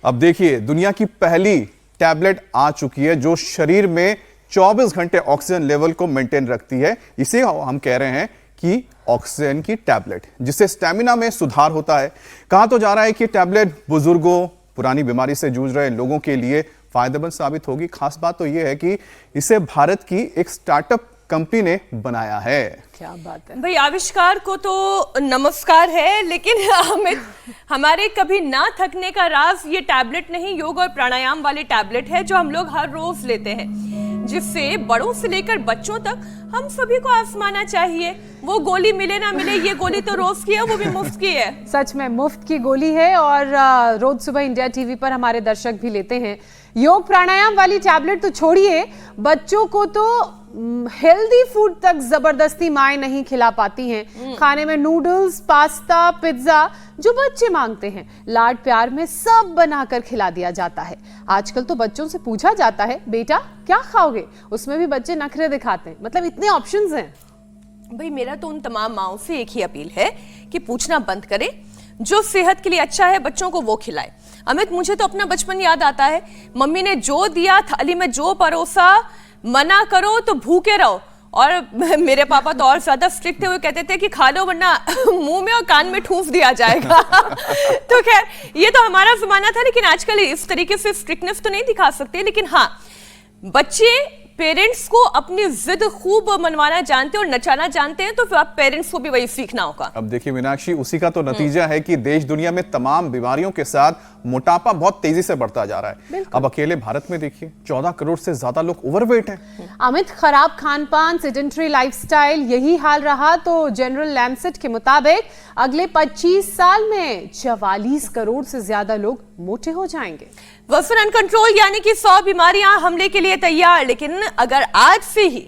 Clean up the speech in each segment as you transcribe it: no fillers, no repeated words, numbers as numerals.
अब देखिए, दुनिया की पहली टैबलेट आ चुकी है जो शरीर में 24 घंटे ऑक्सीजन लेवल को मेंटेन रखती है। इसे हम कह रहे हैं कि ऑक्सीजन की टैबलेट, जिससे स्टैमिना में सुधार होता है। कहा तो जा रहा है कि टैबलेट बुजुर्गों, पुरानी बीमारी से जूझ रहे लोगों के लिए फायदेमंद साबित होगी। खास बात तो यह है कि इसे भारत की एक स्टार्टअप कंपनी ने बनाया है। क्या बात है भाई, आविष्कार को तो नमस्कार है, लेकिन हमारे कभी ना थकने का राज ये टैबलेट नहीं, योग और प्राणायाम वाले टैबलेट है जो हम लोग हर रोज लेते हैं, जिससे बड़ों से लेकर बच्चों तक हम सभी को आजमाना चाहिए। वो गोली मिले ना मिले, ये गोली तो रोज की है, वो भी मुफ्त की है। सच में मुफ्त की गोली है और रोज सुबह इंडिया टीवी पर हमारे दर्शक भी लेते हैं। योग प्राणायाम वाली टैबलेट तो छोड़िए, बच्चों को तो हेल्दी फूड तक जबरदस्ती माएं नहीं खिला पाती हैं। खाने में नूडल्स, पास्ता, पिज्जा जो बच्चे मांगते हैं, लाड प्यार में सब बनाकर खिला दिया जाता है। आजकल तो बच्चों से पूछा जाता है, बेटा क्या खाओगे? उसमें भी बच्चे नखरे दिखाते हैं। मतलब इतने ऑप्शंस हैं। भाई, मेरा तो उन तमाम माओं से एक ही अपील है कि पूछना बंद करें, जो सेहत के लिए अच्छा है बच्चों को वो खिलाए। अमित, मुझे तो अपना बचपन याद आता है। मम्मी ने जो दिया, थाली में जो परोसा, मना करो तो भूखे रहो। और मेरे पापा तो और ज्यादा स्ट्रिक्ट थे, वो कहते थे कि खा लो वरना मुंह में और कान में ठूंस दिया जाएगा। तो खैर, ये तो हमारा जमाना था, लेकिन आजकल इस तरीके से स्ट्रिक्टनेस तो नहीं दिखा सकते। लेकिन हाँ, बच्चे पेरेंट्स को अपनी जिद खूब मनवाना जानते हैं और नचाना जानते हैं, तो फिर आप पेरेंट्स को भी वही सीखना होगा। अब देखिए मीनाक्षी, उसी का तो नतीजा है कि देश दुनिया में तमाम बीमारियों के साथ मोटापा बहुत तेजी से बढ़ता जा रहा है। अब अकेले भारत में देखिए 14 करोड़ से ज्यादा लोग ओवरवेट हैं। अमित, खराब खान पान, सेडेंटरी लाइफस्टाइल यही हाल रहा तो जनरल लैंसेट के मुताबिक अगले 25 साल में 44 करोड़ से ज्यादा लोग मोटे हो जाएंगे। वजन अनकंट्रोल यानी कि 100 बीमारियां हमले के लिए तैयार। लेकिन अगर आज से ही,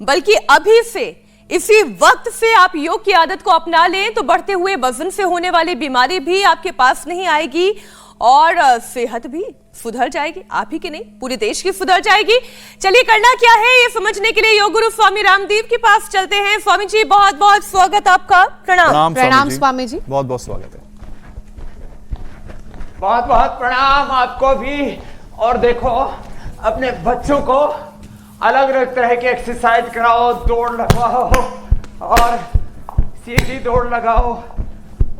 बल्कि अभी से, इसी वक्त से आप योग की आदत को अपना लें तो बढ़ते हुए वजन से होने वाली बीमारी भी आपके पास नहीं आएगी और सेहत भी सुधर जाएगी। आप ही की नहीं, पूरे देश की सुधर जाएगी। चलिए, करना क्या है ये समझने के लिए योग गुरु स्वामी रामदेव के पास चलते हैं। स्वामी जी, बहुत बहुत स्वागत आपका। प्रणाम। प्रणाम स्वामी जी, बहुत बहुत स्वागत है। बहुत बहुत प्रणाम आपको भी। और देखो, अपने बच्चों को अलग अलग तरह की एक्सरसाइज कराओ, दौड़ लगाओ और सीधी दौड़ लगाओ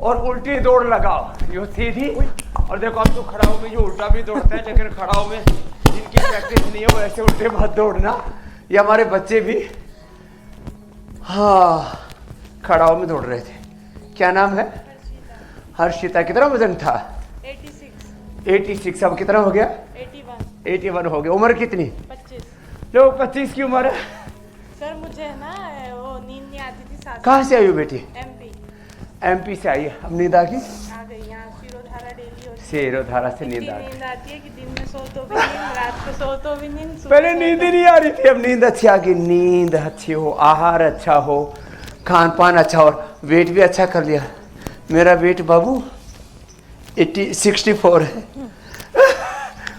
और उल्टी दौड़ लगाओ। यो सीधी, और देखो अब तो खड़ाओं में जो उल्टा भी दौड़ते हैं, लेकिन खड़ाओं में जिनकी प्रैक्टिस नहीं है वो ऐसे उल्टे मत दौड़ना। ये हमारे बच्चे भी हाँ खड़ाओं में दौड़ रहे थे। क्या नाम है? हर्षिता। कितना वजन था? 86। अब कितना हो गया? 81 हो गया। उम्र कितनी? 25। लो, 25 की उम्र है। सर, मुझे ना वो नींद नहीं आती थी। साथ कहाँ से आई हो बेटी? एमपी से आई है। अब नींद आ गई? आ गई। यहाँ शिरोधारा डेली होती है। शिरोधारा से नींद आ गई। नींद आती है कि दिन में सो तो भी नींद, रात को सो तो भी नींद। पहले नींद ही नहीं आ रही थी, अब नींद अच्छी आ गई। नींद अच्छी हो, आहार अच्छा हो, खान पान अच्छा हो, वेट भी अच्छा कर लिया। मेरा वेट बाबू 64 है।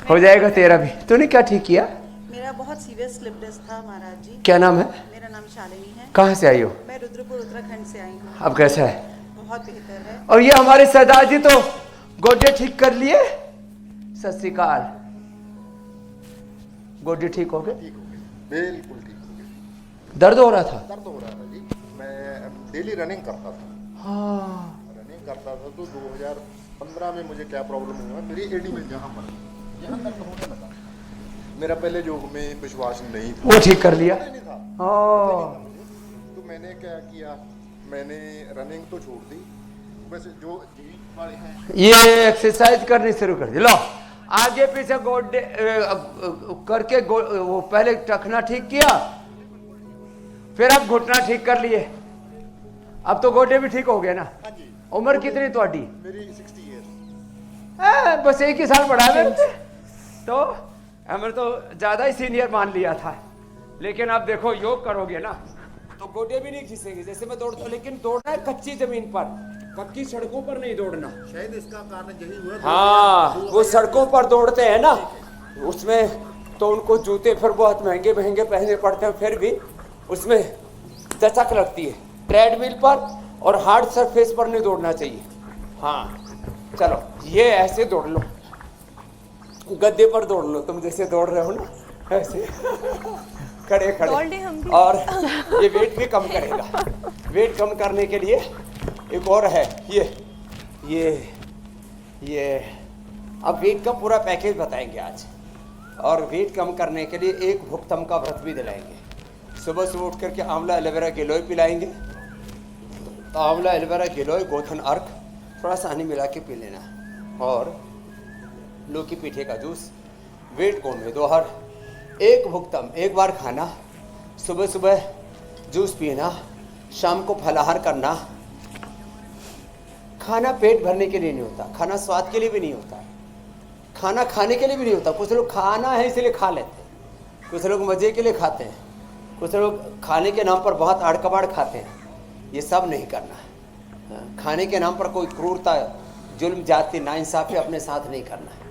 हो जाएगा तेरा भी। तूने क्या ठीक किया? मेरा बहुत सीरियस स्लिप डिस्क था महाराज जी। क्या नाम है? मेरा नाम शालिनी है। कहाँ से आई हो? मैं रुद्रपुर उत्तराखंड से आई हूँ। अब कैसा है? बहुत बेहतर है। और ये हमारे सरदार जी तो गोड्डे ठीक कर लिए। सत श्री अकाल। गोड्डे ठीक हो गए? बिल्कुल ठीक हो गए। दर्द हो रहा था? दर्द हो रहा था जी। मैं डेली रनिंग करता था। हाँ। रनिंग करता था तो 2015 में मुझे क्या प्रॉब्लम हुआ, मेरी एडी में यहाँ दर्द होने लगा। मेरा पहले योग में विश्वास नहीं था, वो ठीक कर लिया। नहीं था। तो मैंने क्या किया, मैंने रनिंग तो छोड़ दी, बस जो जिम वाले हैं ये एक्सरसाइज करनी शुरू कर दी। लो, आगे पीछे गोड्डे करके वो पहले टखना ठीक किया, फिर अब घुटना ठीक कर लिए। अब तो गोड्डे भी ठीक हो गए ना? हाँ जी। उम्र कितनी तुम्हारी? मेरी 60 ईयर्स। बस एक ही साल बढ़ा मेरे से। तो हमें तो ज्यादा ही सीनियर मान लिया था। लेकिन अब देखो, योग करोगे ना तो गोडे भी नहीं खिसेंगे। जैसे मैं दौड़ता हूँ, लेकिन दौड़ना है कच्ची जमीन पर, पक्की सड़कों पर नहीं दौड़ना। शायद इसका कारण यही हुआ। हाँ, वो सड़कों पर दौड़ते हैं ना, उसमें तो उनको जूते फिर बहुत महंगे महंगे पहनने पड़ते हैं, फिर भी उसमें दचक लगती है। ट्रेडमिल पर और हार्ड सरफेस पर नहीं दौड़ना चाहिए। हाँ, चलो ये ऐसे दौड़ लो। गद्दे पर दौड़ लो, तुम जैसे दौड़ रहे हो ना ऐसे खड़े दौड़ ले हम खड़े। भी। और ये वेट भी कम करेगा। वेट कम करने के लिए एक और है, ये अब वेट का पूरा पैकेज बताएंगे आज। और वेट कम करने के लिए एक भुक्तम का व्रत भी दिलाएंगे। सुबह सुबह उठ करके आंवला एलोवेरा गिलोय पिलाएंगे। तो आंवला एलोवेरा गिलोय गोथन अर्क थोड़ा सा हनी मिला के पी लेना। और लौकी पीठे का जूस, वेट गोंद में दोहर, एक भुक्तम एक बार खाना, सुबह सुबह जूस पीना, शाम को फलाहार करना। खाना पेट भरने के लिए नहीं होता, खाना स्वाद के लिए भी नहीं होता, खाना खाने के लिए भी नहीं होता। कुछ लोग खाना है इसलिए खा लेते हैं, कुछ लोग मज़े के लिए खाते हैं, कुछ लोग खाने के नाम पर बहुत आड़ कबाड़ खाते हैं। ये सब नहीं करना है। खाने के नाम पर कोई क्रूरता, जुल्म, जाति, नाइंसाफ़ी अपने साथ नहीं करना है।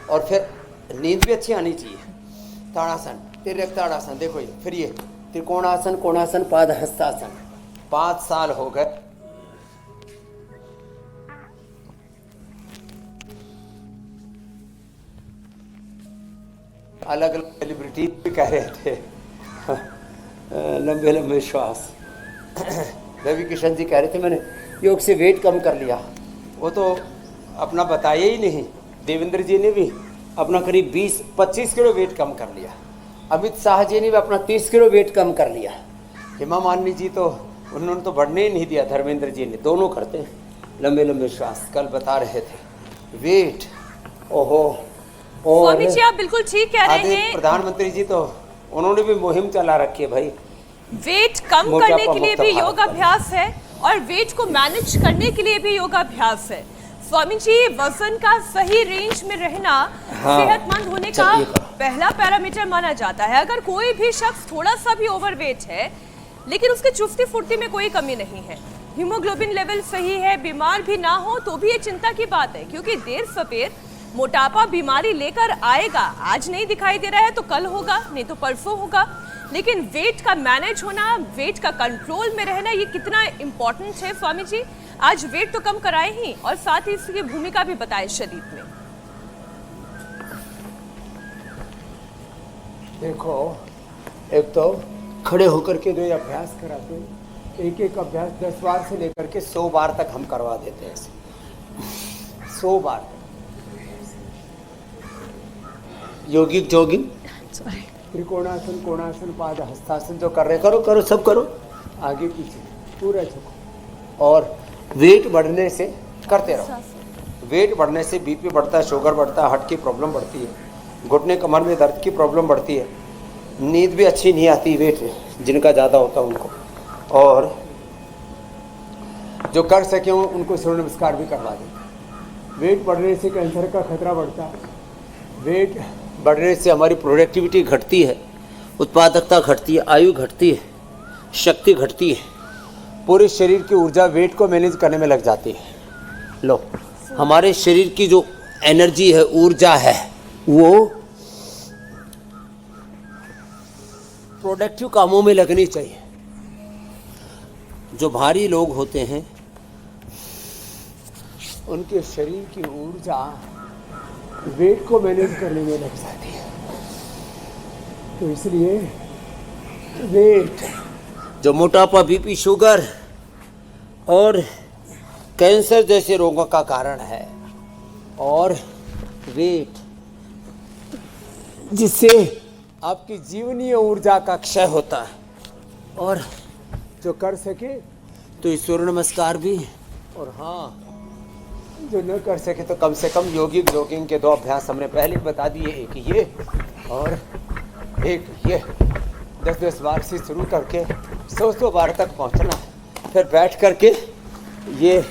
और फिर नींद भी अच्छी आनी चाहिए। ताड़ासन, तिर्यक ताड़ासन, देखो ये, फिर ये त्रिकोणासन, कोणासन, पाद हस्तासन। 5 साल हो गए। अलग अलग सेलिब्रिटी भी कह रहे थे लंबे लंबे श्वास। रवि किशन जी कह रहे थे मैंने योग से वेट कम कर लिया। वो तो अपना बताया ही नहीं। देवेंद्र जी ने भी अपना करीब 20-25 किलो वेट कम कर लिया। अमित शाह जी ने भी अपना 30 किलो वेट कम कर लिया। हेमा मालिनी जी तो उन्होंने तो बढ़ने ही नहीं दिया। धर्मेंद्र जी ने, दोनों करते हैं लंबे लंबे श्वास। कल बता रहे थे वेट, ओहो। और स्वामी जी आप बिल्कुल ठीक कह रहे आगे हैं। प्रधानमंत्री जी तो उन्होंने भी मुहिम चला रखी है भाई। वेट कम मोटापा करने के लिए मुक्त भी भारत योगाभ्यास है और वेट को मैनेज करने के लिए भी योगाभ्यास है। स्वामी जी, वजन का सही रेंज में रहना हाँ, सेहतमंद होने का चलिए। पहला पैरामीटर माना जाता है। अगर कोई भी शख्स थोड़ा सा भी ओवरवेट है लेकिन उसके चुस्ती फुर्ती में कोई कमी नहीं है, हीमोग्लोबिन लेवल सही है, बीमार भी ना हो, तो भी ये चिंता की बात है। क्योंकि देर सवेर मोटापा बीमारी लेकर आएगा। आज नहीं दिखाई दे रहा है तो कल होगा, नहीं तो परसों होगा। लेकिन वेट का मैनेज होना, वेट का कंट्रोल में रहना, ये कितना इंपॉर्टेंट है। स्वामी जी आज वेट तो कम कराए ही और साथ ही इसकी भूमिका भी बताए शरीर में। देखो, एक तो खड़े होकर के जो ये अभ्यास कराते हैं, एक एक अभ्यास 10 बार से लेकर के 100 बार तक हम करवा देते हैं ऐसे। 100 बार योगिक जोगिंग, त्रिकोणासन, कोणासन, पाद हस्तासन जो कर रहे, करो करो सब करो, आगे पीछे पूरा झुको। और वेट बढ़ने से करते रहो। वेट बढ़ने से बीपी बढ़ता है, शुगर बढ़ता है, हार्ट की प्रॉब्लम बढ़ती है, घुटने कमर में दर्द की प्रॉब्लम बढ़ती है, नींद भी अच्छी नहीं आती वेट जिनका ज़्यादा होता है उनको। और जो कर सके उनको सूर्य नमस्कार भी करवा दें। वेट बढ़ने से कैंसर का खतरा बढ़ता है। वेट बढ़ने से हमारी प्रोडक्टिविटी घटती है, उत्पादकता घटती है, आयु घटती है, शक्ति घटती है, पूरे शरीर की ऊर्जा वेट को मैनेज करने में लग जाती है। लो, हमारे शरीर की जो एनर्जी है, ऊर्जा है, वो प्रोडक्टिव कामों में लगनी चाहिए। जो भारी लोग होते हैं उनके शरीर की ऊर्जा वेट को मैनेज करने में लग जाती है। तो इसलिए वेट, जो मोटापा, बीपी, शुगर और कैंसर जैसे रोगों का कारण है, और वेट जिससे आपकी जीवनीय ऊर्जा का क्षय होता है। और जो कर सके तो सूर्य नमस्कार भी, और हाँ जो न कर सके तो कम से कम योगिक जोगिंग के 2 अभ्यास हमने पहले बता दिए, एक ये और एक ये। 10-10 बार से शुरू करके 100 बार तक पहुंचना। फिर बैठ करके ये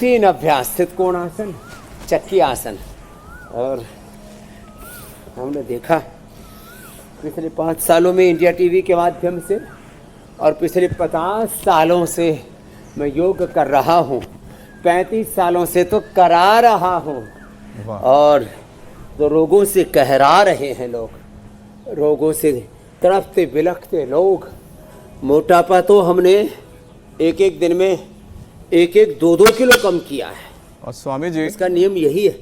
3 अभ्यास, त्रिकोणासन, चक्की आसन। और हमने देखा पिछले 5 सालों में इंडिया टीवी के माध्यम से और पिछले 50 सालों से मैं योग कर रहा हूँ, 35 सालों से तो करा रहा हूँ। और तो रोगों से कहरा रहे हैं लोग, रोगों से तड़पते बिलखते लोग। मोटापा तो हमने एक दिन में 1-2 किलो कम किया है। और स्वामी जी, इसका नियम यही है।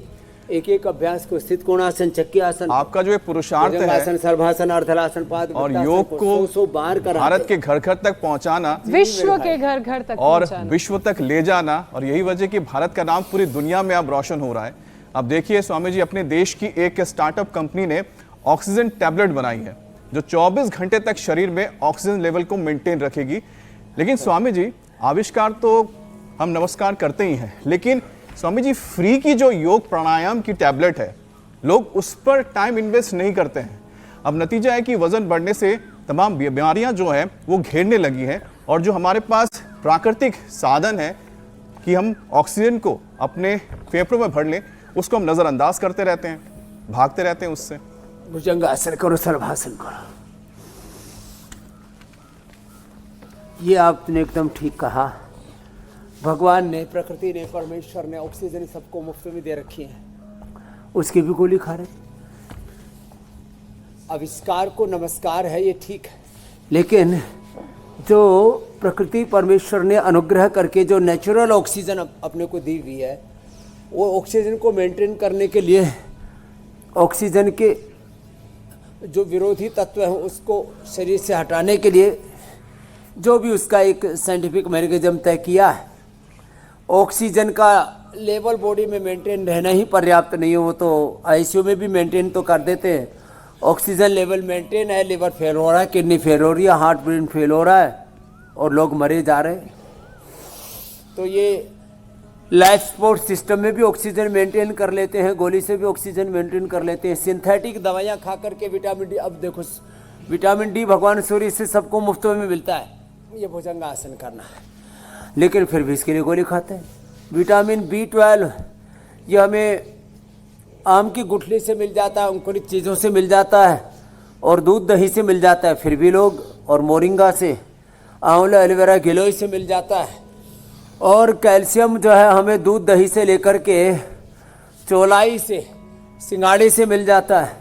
एक एक अभ्यास को स्थित कोणासन, चक्की आसन, आपका जो ये पुरुषार्थ भुजंगासन, है सर्वासन, अर्धलासन, पाद और वृत्तासन योग को 100 बार कराते भारत के घर घर तक पहुंचाना विश्व के घर घर तक और पहुंचाना। विश्व तक ले जाना, और यही वजह कि भारत का नाम पूरी दुनिया में अब रोशन हो रहा है। अब देखिए स्वामी जी, अपने देश की एक स्टार्टअप कंपनी ने ऑक्सीजन टैबलेट बनाई है जो 24 घंटे तक शरीर में ऑक्सीजन लेवल को मेंटेन रखेगी। लेकिन स्वामी जी, आविष्कार तो हम नमस्कार करते ही हैं, लेकिन स्वामी जी फ्री की जो योग प्राणायाम की टैबलेट है, लोग उस पर टाइम इन्वेस्ट नहीं करते हैं। अब नतीजा है कि वजन बढ़ने से तमाम बीमारियां जो है वो घेरने लगी हैं, और जो हमारे पास प्राकृतिक साधन है कि हम ऑक्सीजन को अपने फेफड़ों में भर लें, उसको हम नज़रअंदाज करते रहते हैं, भागते रहते हैं उससे। भुजंगासन करो, सर्वासन करो। ये आपने एकदम ठीक कहा। भगवान ने, प्रकृति ने, परमेश्वर ने ऑक्सीजन सबको मुफ्त में दे रखी है, उसकी भी गोली खा रहे। आविष्कार को नमस्कार है, ये ठीक है, लेकिन जो प्रकृति परमेश्वर ने अनुग्रह करके जो नेचुरल ऑक्सीजन अपने को दी हुई है, वो ऑक्सीजन को मेंटेन करने के लिए ऑक्सीजन के जो विरोधी तत्व हैं उसको शरीर से हटाने के लिए जो भी उसका एक साइंटिफिक मैकेनिज्म तय किया है, ऑक्सीजन का लेवल बॉडी में मेंटेन रहना ही पर्याप्त नहीं है। वो तो आईसीयू में भी मेंटेन तो कर देते हैं, ऑक्सीजन लेवल मेंटेन है, लिवर फेल हो रहा है, किडनी फेल हो रही है, हार्ट ब्रेन फेल हो रहा है और लोग मरे जा रहे हैं। तो ये लाइफ सपोर्ट सिस्टम में भी ऑक्सीजन मेंटेन कर लेते हैं, गोली से भी ऑक्सीजन मेंटेन कर लेते हैं, सिंथेटिक दवाइयाँ खा करके विटामिन डी। अब देखो विटामिन डी भगवान सूर्य से सबको मुफ्त में मिलता है, ये भुजंगासन करना है, लेकिन फिर भी इसके लिए गोली खाते हैं। विटामिन B12 ये हमें आम की गुठली से मिल जाता है, अंकुरित चीज़ों से मिल जाता है और दूध दही से मिल जाता है, फिर भी लोग, और मोरिंगा से, आंवला, एलोवेरा, गिलोय से मिल जाता है। और कैल्शियम जो है हमें दूध दही से लेकर के चौलाई से, सिंगाड़े से मिल जाता है,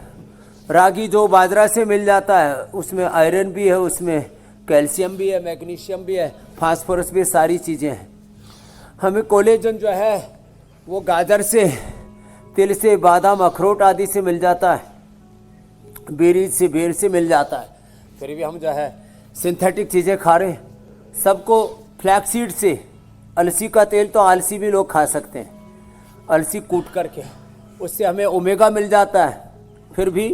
रागी जो बाजरा से मिल जाता है, उसमें आयरन भी है, उसमें कैल्शियम भी है, मैग्नीशियम भी है, फास्फोरस भी, सारी चीज़ें हैं। हमें कोलेजन जो है वो गाजर से, तिल से, बादाम, अखरोट आदि से मिल जाता है, बेरीज से, बेर से मिल जाता है, फिर भी हम जो है सिंथेटिक चीज़ें खा रहे हैं। सबको फ्लैक्सीड से, अलसी का तेल तो आलसी भी लोग खा सकते हैं, अलसी कूट करके, उससे हमें ओमेगा मिल जाता है, फिर भी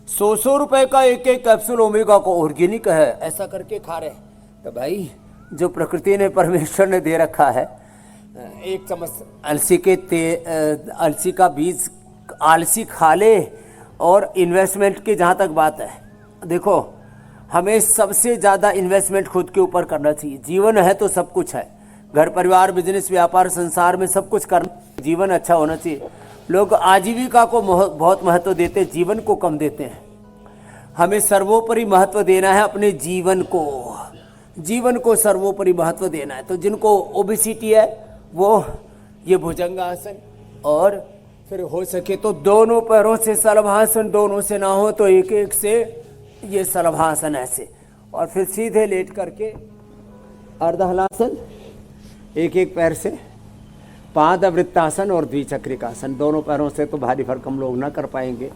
100 रुपए का एक एक कैप्सूल ओमेगा को ऑर्गेनिक है, ऐसा करके खा रहे हैं। तो भाई जो प्रकृति ने, परमेश्वर ने दे रखा है, एक चम्मच अलसी के अलसी का बीज आलसी खा ले। और इन्वेस्टमेंट की जहाँ तक बात है, देखो हमें सबसे ज़्यादा इन्वेस्टमेंट खुद के ऊपर करना चाहिए। जीवन है तो सब कुछ है, घर परिवार, बिजनेस, व्यापार, संसार में सब कुछ करना, जीवन अच्छा होना चाहिए। लोग आजीविका को बहुत महत्व देते हैं, जीवन को कम देते हैं। हमें सर्वोपरि महत्व देना है अपने जीवन को सर्वोपरि महत्व देना है। तो जिनको ओबेसिटी है वो ये भुजंगासन, और फिर हो सके तो दोनों पैरों से शलभासन, दोनों से ना हो तो एक एक से ये शलभासन ऐसे, और फिर सीधे लेट करके अर्धहलासन, एक एक पैर से, पाद वृत्तासन और द्विचक्रिकासन। दोनों पैरों से तो भारी भरकम हम लोग ना कर पाएंगे,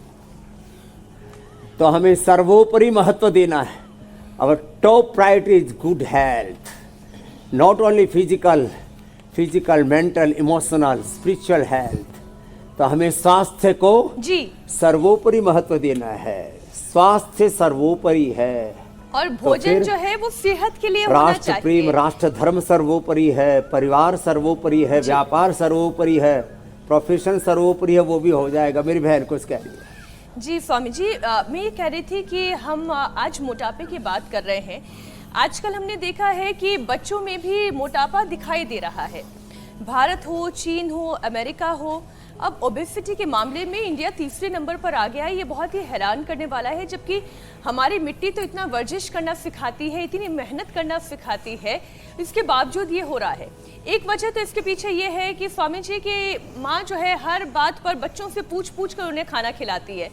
तो हमें सर्वोपरि महत्व देना है। Our top priority is good health, not only physical, mental, emotional, spiritual health. तो हमें स्वास्थ्य को जी सर्वोपरि महत्व देना है, स्वास्थ्य सर्वोपरि है। और भोजन जो है वो सेहत के लिए होना राष्ट्र प्रेम, चाहिए। राष्ट्र धर्म सर्वोपरि है, परिवार सर्वोपरि है, व्यापार सर्वोपरि है, प्रोफेशन सर्वोपरि है, वो भी हो जाएगा। मेरी बहन कुछ कह रही है। जी स्वामी जी, मैं ये कह रही थी कि हम आज मोटापे की बात कर रहे हैं। आजकल हमने देखा है कि बच्चों में भी मोटापा दिखाई दे रहा है। भारत हो, चीन हो, अमेरिका हो, अब ओबेसिटी के मामले में इंडिया तीसरे नंबर पर आ गया है। ये बहुत ही हैरान करने वाला है, जबकि हमारी मिट्टी तो इतना वर्जिश करना सिखाती है, इतनी मेहनत करना सिखाती है, इसके बावजूद ये हो रहा है। एक वजह तो इसके पीछे ये है कि स्वामी जी की माँ जो है हर बात पर बच्चों से पूछ कर उन्हें खाना खिलाती है।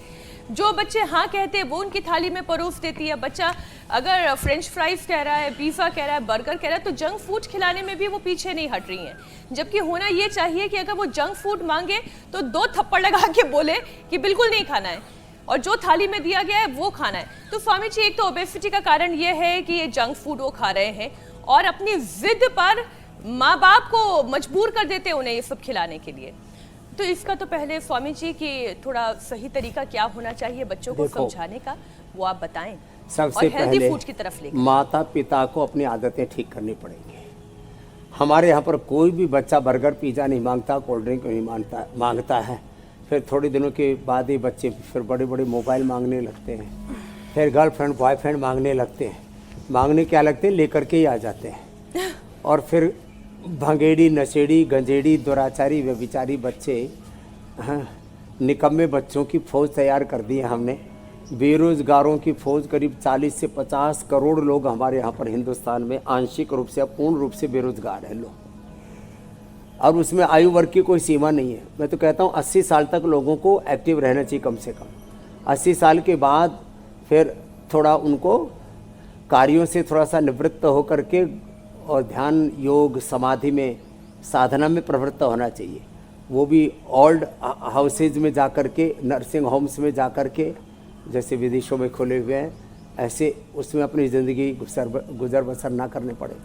जो बच्चे हाँ कहते हैं वो उनकी थाली में परोस देती है। बच्चा अगर फ्रेंच फ्राइज कह रहा है, पिज़्ज़ा कह रहा है, बर्गर कह रहा है, तो जंक फूड खिलाने में भी वो पीछे नहीं हट रही हैं। जबकि होना ये चाहिए कि अगर वो जंक फूड मांगे तो 2 थप्पड़ लगा के बोले कि बिल्कुल नहीं खाना है, और जो थाली में दिया गया है वो खाना है। तो स्वामी जी, एक तो ओबेसिटी का कारण ये है कि ये जंक फूड वो खा रहे हैं और अपनी जिद पर माँ बाप को मजबूर कर देते हैं उन्हें ये सब खिलाने के लिए। तो इसका तो पहले स्वामी जी कि थोड़ा सही तरीका क्या होना चाहिए बच्चों को समझाने का, वो आप बताएं। सबसे और हेल्दी पहले फूड की तरफ लेकर माता पिता को अपनी आदतें ठीक करनी पड़ेंगी। हमारे यहाँ पर कोई भी बच्चा बर्गर पिज़्ज़ा नहीं मांगता, कोल्ड ड्रिंक नहीं मांगता है। फिर थोड़े दिनों के बाद ही बच्चे फिर बड़े बड़े मोबाइल मांगने लगते हैं, फिर गर्लफ्रेंड बॉयफ्रेंड मांगने लगते हैं। मांगने क्या लगते हैं, लेकर के ही आ जाते हैं। और फिर भंगेड़ी नशेड़ी गंजेड़ी दुराचारी व्यभिचारी बच्चे, हाँ, निकम्मे बच्चों की फौज तैयार कर दी है हमने। बेरोजगारों की फौज, करीब 40 से 50 करोड़ लोग हमारे यहाँ पर हिंदुस्तान में आंशिक रूप से या पूर्ण रूप से बेरोजगार हैं लोग। और उसमें आयु वर्ग की कोई सीमा नहीं है। मैं तो कहता हूँ 80 साल तक लोगों को एक्टिव रहना चाहिए कम से कम। 80 साल के बाद फिर थोड़ा उनको कार्यों से थोड़ा सा निवृत्त होकर के और ध्यान योग समाधि में साधना में प्रवृत्त होना चाहिए। वो भी ओल्ड हाउसेज में जाकर के, नर्सिंग होम्स में जाकर के, जैसे विदेशों में खुले हुए हैं, ऐसे उसमें अपनी ज़िंदगी गुजर बसर ना करने पड़े।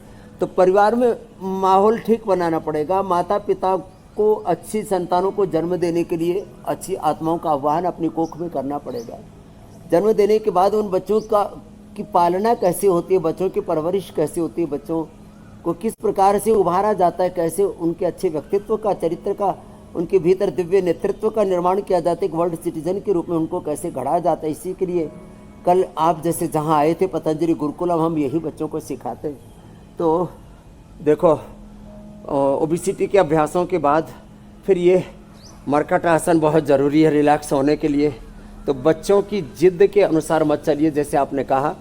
तो परिवार में माहौल ठीक बनाना पड़ेगा। माता पिता को अच्छी संतानों को जन्म देने के लिए अच्छी आत्माओं का आह्वान अपनी कोख में करना पड़ेगा। जन्म देने के बाद उन बच्चों की पालना कैसे होती है, बच्चों की परवरिश कैसे होती है, बच्चों को किस प्रकार से उभारा जाता है, कैसे उनके अच्छे व्यक्तित्व का, चरित्र का, उनके भीतर दिव्य नेतृत्व का निर्माण किया जाता है, एक वर्ल्ड सिटीजन के रूप में उनको कैसे गढ़ा जाता है। इसी के लिए कल आप जैसे जहाँ आए थे पतंजलि गुरुकुलम, हम यही बच्चों को सिखाते हैं। तो देखो, ओबेसिटी के अभ्यासों के बाद फिर ये मरकट आसन बहुत ज़रूरी है रिलैक्स होने के लिए। तो बच्चों की जिद के अनुसार मत चलिए। जैसे आपने कहा,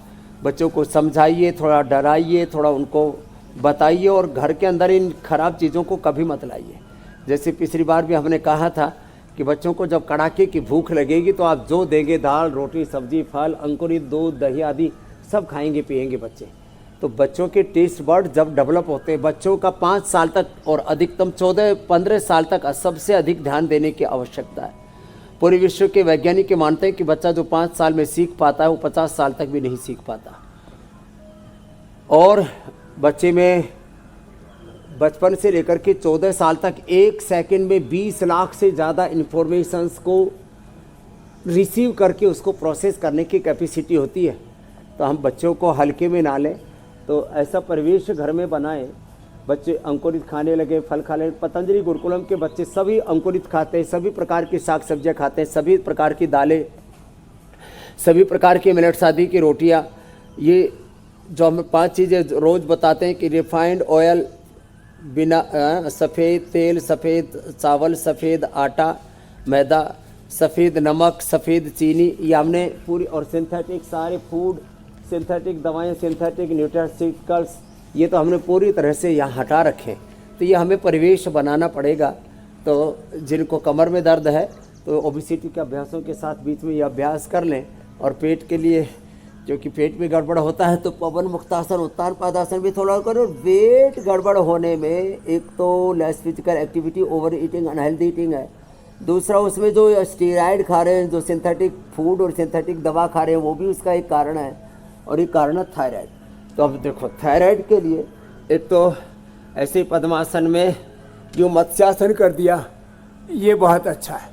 बच्चों को समझाइए, थोड़ा डराइए, थोड़ा उनको बताइए, और घर के अंदर इन खराब चीज़ों को कभी मत लाइए। जैसे पिछली बार भी हमने कहा था कि बच्चों को जब कड़ाके की भूख लगेगी तो आप जो देंगे, दाल रोटी सब्जी फल अंकुरित दूध दही आदि सब खाएंगे पिएंगे बच्चे। तो बच्चों के टेस्ट बर्ड जब डेवलप होते हैं, बच्चों का 5 साल तक और अधिकतम 14-15 साल तक सबसे अधिक ध्यान देने की आवश्यकता है। पूरे विश्व के वैज्ञानिक मानते हैं कि बच्चा जो 5 साल में सीख पाता है वो 50 साल तक भी नहीं सीख पाता। और बच्चे में बचपन से लेकर के 14 साल तक 1 सेकंड में 20 लाख से ज़्यादा इंफॉर्मेशंस को रिसीव करके उसको प्रोसेस करने की कैपेसिटी होती है। तो हम बच्चों को हल्के में ना लें, तो ऐसा परिवेश घर में बनाएं, बच्चे अंकुरित खाने लगे, फल खा लें। पतंजलि गुरुकुलम के बच्चे सभी अंकुरित खाते हैं, सभी प्रकार की साग सब्जियाँ खाते हैं, सभी प्रकार की दालें, सभी प्रकार के मिलेट्स आदि की रोटियाँ। ये जो हम 5 चीज़ें रोज़ बताते हैं कि रिफाइंड ऑयल, बिना सफ़ेद तेल, सफ़ेद चावल, सफ़ेद आटा, मैदा, सफ़ेद नमक, सफ़ेद चीनी, ये हमने पूरी, और सिंथेटिक सारे फूड, सिंथेटिक दवाएं, सिंथेटिक न्यूट्रास्यूटिकल्स, ये तो हमने पूरी तरह से यहाँ हटा रखे। तो ये हमें परिवेश बनाना पड़ेगा। तो जिनको कमर में दर्द है तो ओबेसिटी के अभ्यासों के साथ बीच में ये अभ्यास कर लें। और पेट के लिए, जो कि पेट में गड़बड़ होता है, तो पवन मुक्तासन, उत्तान पादासन भी थोड़ा करो। वेट गड़बड़ होने में एक तो less physical activity, over eating, unhealthy eating है। दूसरा उसमें जो स्टेरॉइड खा रहे हैं, जो सिंथेटिक फूड और सिंथेटिक दवा खा रहे हैं, वो भी उसका एक कारण है। और एक कारण है थायराइड। तो अब देखो, थायराइड के लिए एक तो ऐसे पद्मासन में जो मत्स्यासन कर दिया, ये बहुत अच्छा है,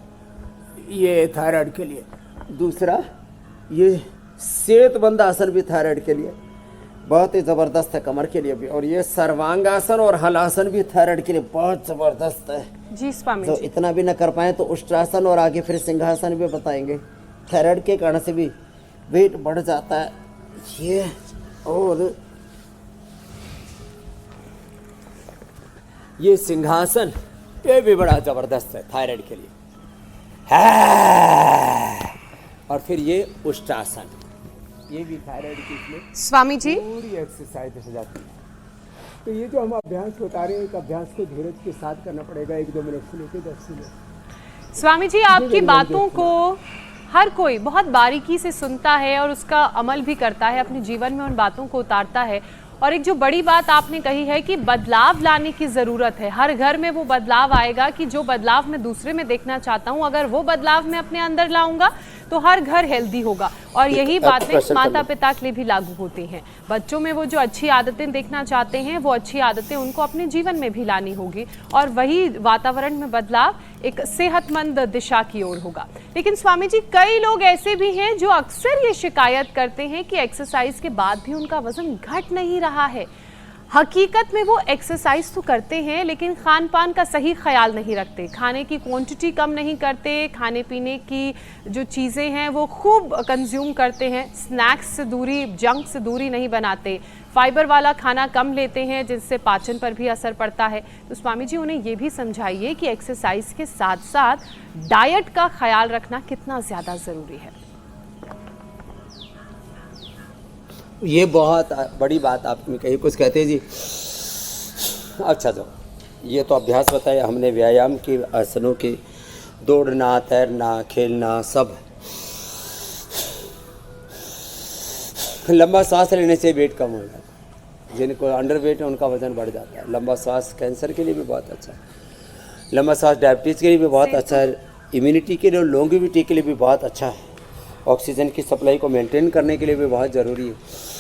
ये थायराइड के लिए। दूसरा ये सेतबंद आसन भी थायराइड के लिए बहुत ही ज़बरदस्त है, कमर के लिए भी। और ये सर्वांगासन और हलासन भी थायराइड के लिए बहुत ज़बरदस्त है जी स्वामी तो जी। इतना भी ना कर पाए तो उष्ट्रासन और आगे फिर सिंहासन भी बताएंगे। थायराइड के कारण से भी वेट बढ़ जाता है ये। और ये सिंहासन, ये भी बड़ा ज़बरदस्त है थायराइड के लिए। और फिर ये उष्ट्रासन, ये भी थायराइड की इसमें स्वामी जी पूरी एक्सरसाइज हो जाती है। तो ये जो हम अभ्यास बता रहे हैं, एक अभ्यास को धीरज के साथ करना पड़ेगा, 1-2 मिनट से लेकर 10 मिनट। स्वामी जी, आपकी बातों को हर कोई बहुत बारीकी से सुनता है और उसका अमल भी करता है, अपने जीवन में उन बातों को उतारता है। और एक जो बड़ी बात आपने कही है कि बदलाव लाने की ज़रूरत है, हर घर में वो बदलाव आएगा कि जो बदलाव मैं दूसरे में देखना चाहता हूँ, अगर वो बदलाव मैं अपने अंदर लाऊंगा तो हर घर हेल्दी होगा। और यही बातें माता पिता के लिए भी लागू होती हैं। बच्चों में वो जो अच्छी आदतें देखना चाहते हैं, वो अच्छी आदतें उनको अपने जीवन में भी लानी होगी, और वही वातावरण में बदलाव एक सेहतमंद दिशा की ओर होगा। लेकिन स्वामी जी, कई लोग ऐसे भी हैं जो अक्सर ये शिकायत करते हैं कि एक्सरसाइज के बाद भी उनका वजन घट नहीं रहा है। हकीकत में वो एक्सरसाइज तो करते हैं लेकिन खान पान का सही ख्याल नहीं रखते, खाने की क्वांटिटी कम नहीं करते, खाने पीने की जो चीज़ें हैं वो खूब कंज्यूम करते हैं, स्नैक्स से दूरी, जंक से दूरी नहीं बनाते, फाइबर वाला खाना कम लेते हैं जिससे पाचन पर भी असर पड़ता है। तो स्वामी जी, उन्हें ये भी समझाइए कि एक्सरसाइज के साथ साथ डाइट का ख्याल रखना कितना ज़्यादा ज़रूरी है। ये बहुत बड़ी बात आपने कही। कुछ कहते हैं जी, अच्छा जो ये तो अभ्यास बताया हमने, व्यायाम के, आसनों के, दौड़ना, तैरना, खेलना, सब। लंबा सांस लेने से वेट कम हो जाता है। जिनको अंडर वेट है उनका वजन बढ़ जाता है। लंबा सांस कैंसर के लिए भी बहुत अच्छा है, लंबा सांस डायबिटीज़ के लिए भी बहुत अच्छा है, इम्यूनिटी के लिए, लॉन्गेविटी के लिए भी बहुत अच्छा है, ऑक्सीजन की सप्लाई को मेंटेन करने के लिए भी बहुत ज़रूरी है।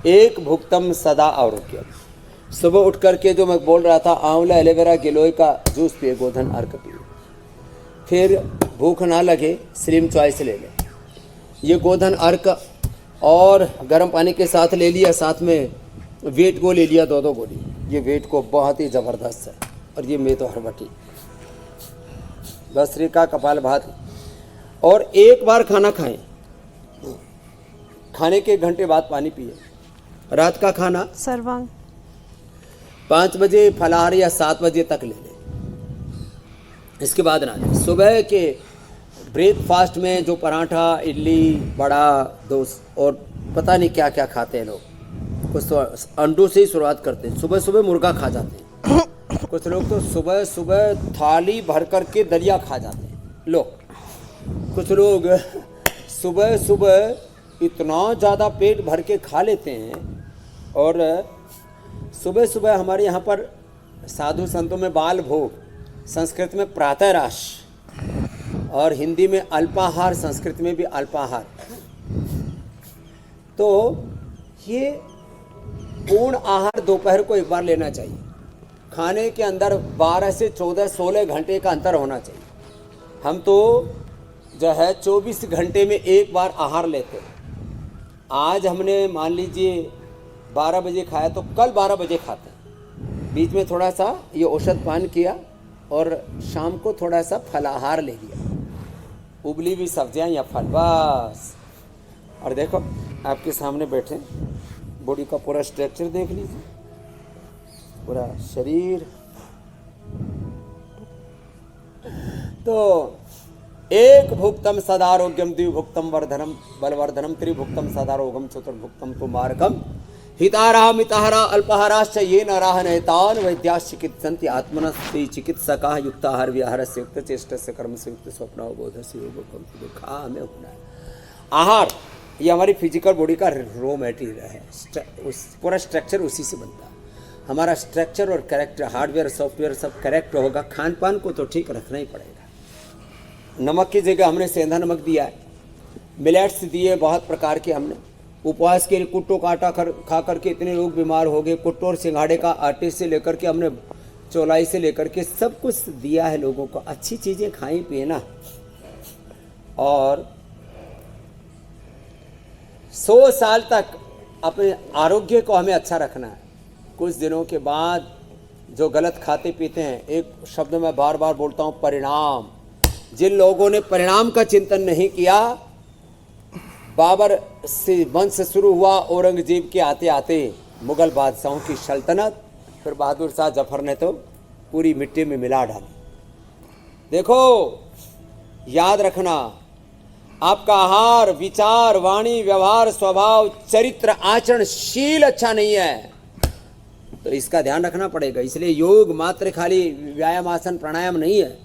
एक भुक्तम सदा आरोग्य। सुबह उठ करके जो मैं बोल रहा था, आंवला, एलोवेरा, गिलोय का जूस पिए, गोधन अर्क पिए। फिर भूख ना लगे, स्लिम चॉइस ले लें। ये गोधन अर्क और गर्म पानी के साथ ले लिया, साथ में वेट को ले लिया, 2-2 गोली। ये वेट को बहुत ही ज़बरदस्त है। और ये मेथो हरबटी, भस्त्रिका, कपाल भाती। और एक बार खाना खाएं, खाने के 1 घंटे बाद पानी पिए। रात का खाना सर्वांग 5 बजे फलाहार या 7 बजे तक ले लें, इसके बाद ना लें। सुबह के ब्रेकफास्ट में जो पराठा, इडली, बड़ा, दोस्त और पता नहीं क्या क्या खाते हैं लोग। कुछ तो अंडों से ही शुरुआत करते हैं, सुबह सुबह मुर्गा खा जाते हैं। कुछ लोग तो सुबह सुबह थाली भर करके दलिया खा जाते हैं। लो, कुछ लोग सुबह सुबह इतना ज़्यादा पेट भर के खा लेते हैं। और सुबह सुबह हमारे यहाँ पर साधु संतों में बाल भोग, संस्कृत में प्रातःराश, और हिंदी में अल्पाहार, संस्कृत में भी अल्पाहार। तो ये पूर्ण आहार दोपहर को एक बार लेना चाहिए। खाने के अंदर 12 से 14-16 घंटे का अंतर होना चाहिए। हम तो जो है 24 घंटे में एक बार आहार लेते हैं। आज हमने मान लीजिए 12 बजे खाया तो कल 12 बजे खाते हैं। बीच में थोड़ा सा ये औषध पान किया और शाम को थोड़ा सा फलाहार ले लिया, उबली हुई सब्जियां या फल, बस। और देखो आपके सामने बैठे, बॉडी का पूरा स्ट्रक्चर देख लीजिए, पूरा शरीर। तो एक भुक्तम सदारोग्यम, द्विभुक्तम वर्धनम बलवर्धनम, त्रिभुक्तम सदारोगम, चतुर्भुक्तम कुमारकम, हितारः मितारः अल्पाहाराश्च ये नराः नैतान् वैद्याः चिकित्सन्ति आत्मनस्ति चिकित्सकाः युक्ताहार विहारस्य युक्तचेष्टस्य कर्मस्य युक्त स्वप्नावबोधस्य योगकं दुःखा में होना है। आहार ये हमारी फिजिकल बॉडी का रॉ मटेरियल है, उस पूरा स्ट्रक्चर उसी से बनता है। हमारा स्ट्रक्चर और कैरेक्टर, हार्डवेयर सॉफ्टवेयर सब करेक्ट होगा। खान पान को तो ठीक रखना ही पड़ेगा। नमक की जगह हमने सेंधा नमक दिया है, मिलेट्स दिए बहुत प्रकार के। हमने उपवास के लिए कुट्टो का आटा खा करके इतने लोग बीमार हो गए। कुट्टो और सिंघाड़े का आटे से लेकर के हमने चौलाई से लेकर के सब कुछ दिया है लोगों को। अच्छी चीज़ें खाई पिए ना। और 100 साल तक अपने आरोग्य को हमें अच्छा रखना है। कुछ दिनों के बाद जो गलत खाते पीते हैं, एक शब्द मैं बार बार बोलता हूँ, परिणाम। जिन लोगों ने परिणाम का चिंतन नहीं किया, बाबर से वंश शुरू हुआ, औरंगजेब के आते आते मुगल बादशाहों की सल्तनत, फिर बहादुर शाह जफर ने तो पूरी मिट्टी में मिला डाली। देखो, याद रखना, आपका आहार, विचार, वाणी, व्यवहार, स्वभाव, चरित्र, आचरण, शील अच्छा नहीं है तो इसका ध्यान रखना पड़ेगा। इसलिए योग मात्र खाली व्यायाम, आसन, प्राणायाम नहीं है।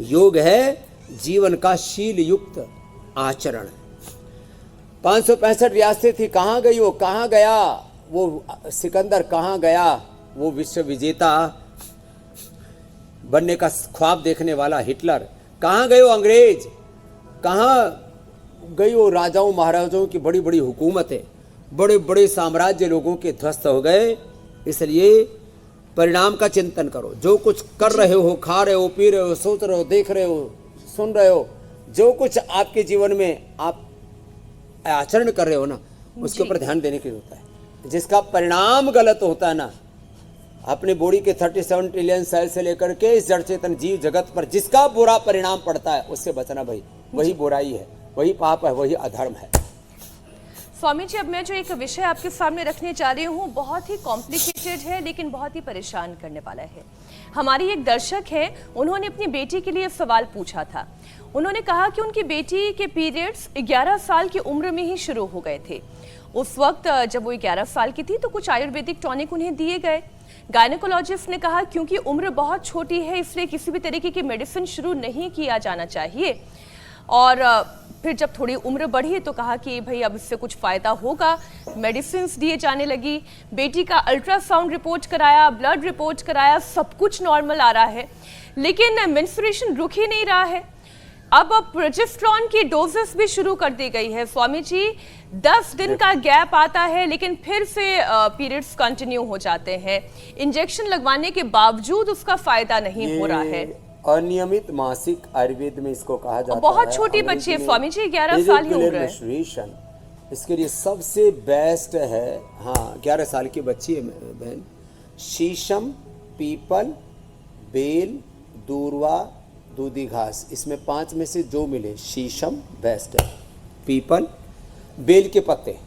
योग है जीवन का शील युक्त आचरण है। 565 रियासतें थी, कहाँ गई वो, कहाँ गया वो सिकंदर, कहाँ गया वो विश्व विजेता बनने का ख्वाब देखने वाला हिटलर, कहाँ गए वो अंग्रेज, कहाँ गई वो राजाओं महाराजाओं की बड़ी बड़ी हुकूमतें, बड़े बड़े साम्राज्य लोगों के ध्वस्त हो गए। इसलिए परिणाम का चिंतन करो। जो कुछ कर रहे हो, खा रहे हो, पी रहे हो, सोच रहे हो, देख रहे हो, सुन रहे हो, जो कुछ आपके जीवन में आप आचरण कर रहे हो ना, उसके ऊपर ध्यान देने की जरूरत है। जिसका परिणाम गलत होता है ना, अपनी बॉडी के 37 ट्रिलियन सेल से लेकर के इस जड़ चेतन जीव जगत पर जिसका बुरा परिणाम पड़ता है, उससे बचना भाई। वही बुराई है, वही पाप है, वही अधर्म है। स्वामी जी, अब मैं जो एक विषय आपके सामने रखने जा रही हूँ, बहुत ही कॉम्प्लिकेटेड है लेकिन बहुत ही परेशान करने वाला है। हमारी एक दर्शक है, उन्होंने अपनी बेटी के लिए सवाल पूछा था। उन्होंने कहा कि उनकी बेटी के पीरियड्स 11 साल की उम्र में ही शुरू हो गए थे। उस वक्त जब वो 11 साल की थी तो कुछ आयुर्वेदिक टॉनिक उन्हें दिए गए। गायनेकोलॉजिस्ट ने कहा क्योंकि उम्र बहुत छोटी है इसलिए किसी भी तरीके की मेडिसिन शुरू नहीं किया जाना चाहिए। और फिर जब थोड़ी उम्र बढ़ी तो कहा कि भाई अब इससे कुछ फ़ायदा होगा, मेडिसिन दिए जाने लगी। बेटी का अल्ट्रासाउंड रिपोर्ट कराया, ब्लड रिपोर्ट कराया, सब कुछ नॉर्मल आ रहा है, लेकिन मेंस्ट्रुएशन रुक ही नहीं रहा है। अब प्रोजेस्टेरॉन की डोजेस भी शुरू कर दी गई है। स्वामी जी, 10 दिन का गैप आता है लेकिन फिर से पीरियड्स कंटिन्यू हो जाते हैं। इंजेक्शन लगवाने के बावजूद उसका फायदा नहीं हो रहा है। अनियमित मासिक आयुर्वेद में इसको कहा जाता है। बहुत छोटी बच्ची है स्वामी जी, 11 साल ही उम्र है। इसके लिए सबसे बेस्ट है, हाँ 11 साल की बच्ची है बहन, शीशम, पीपल, बेल, दूर्वा, दूधी घास, इसमें 5 में से जो मिले, शीशम बेस्ट है, पीपल, बेल के पत्ते,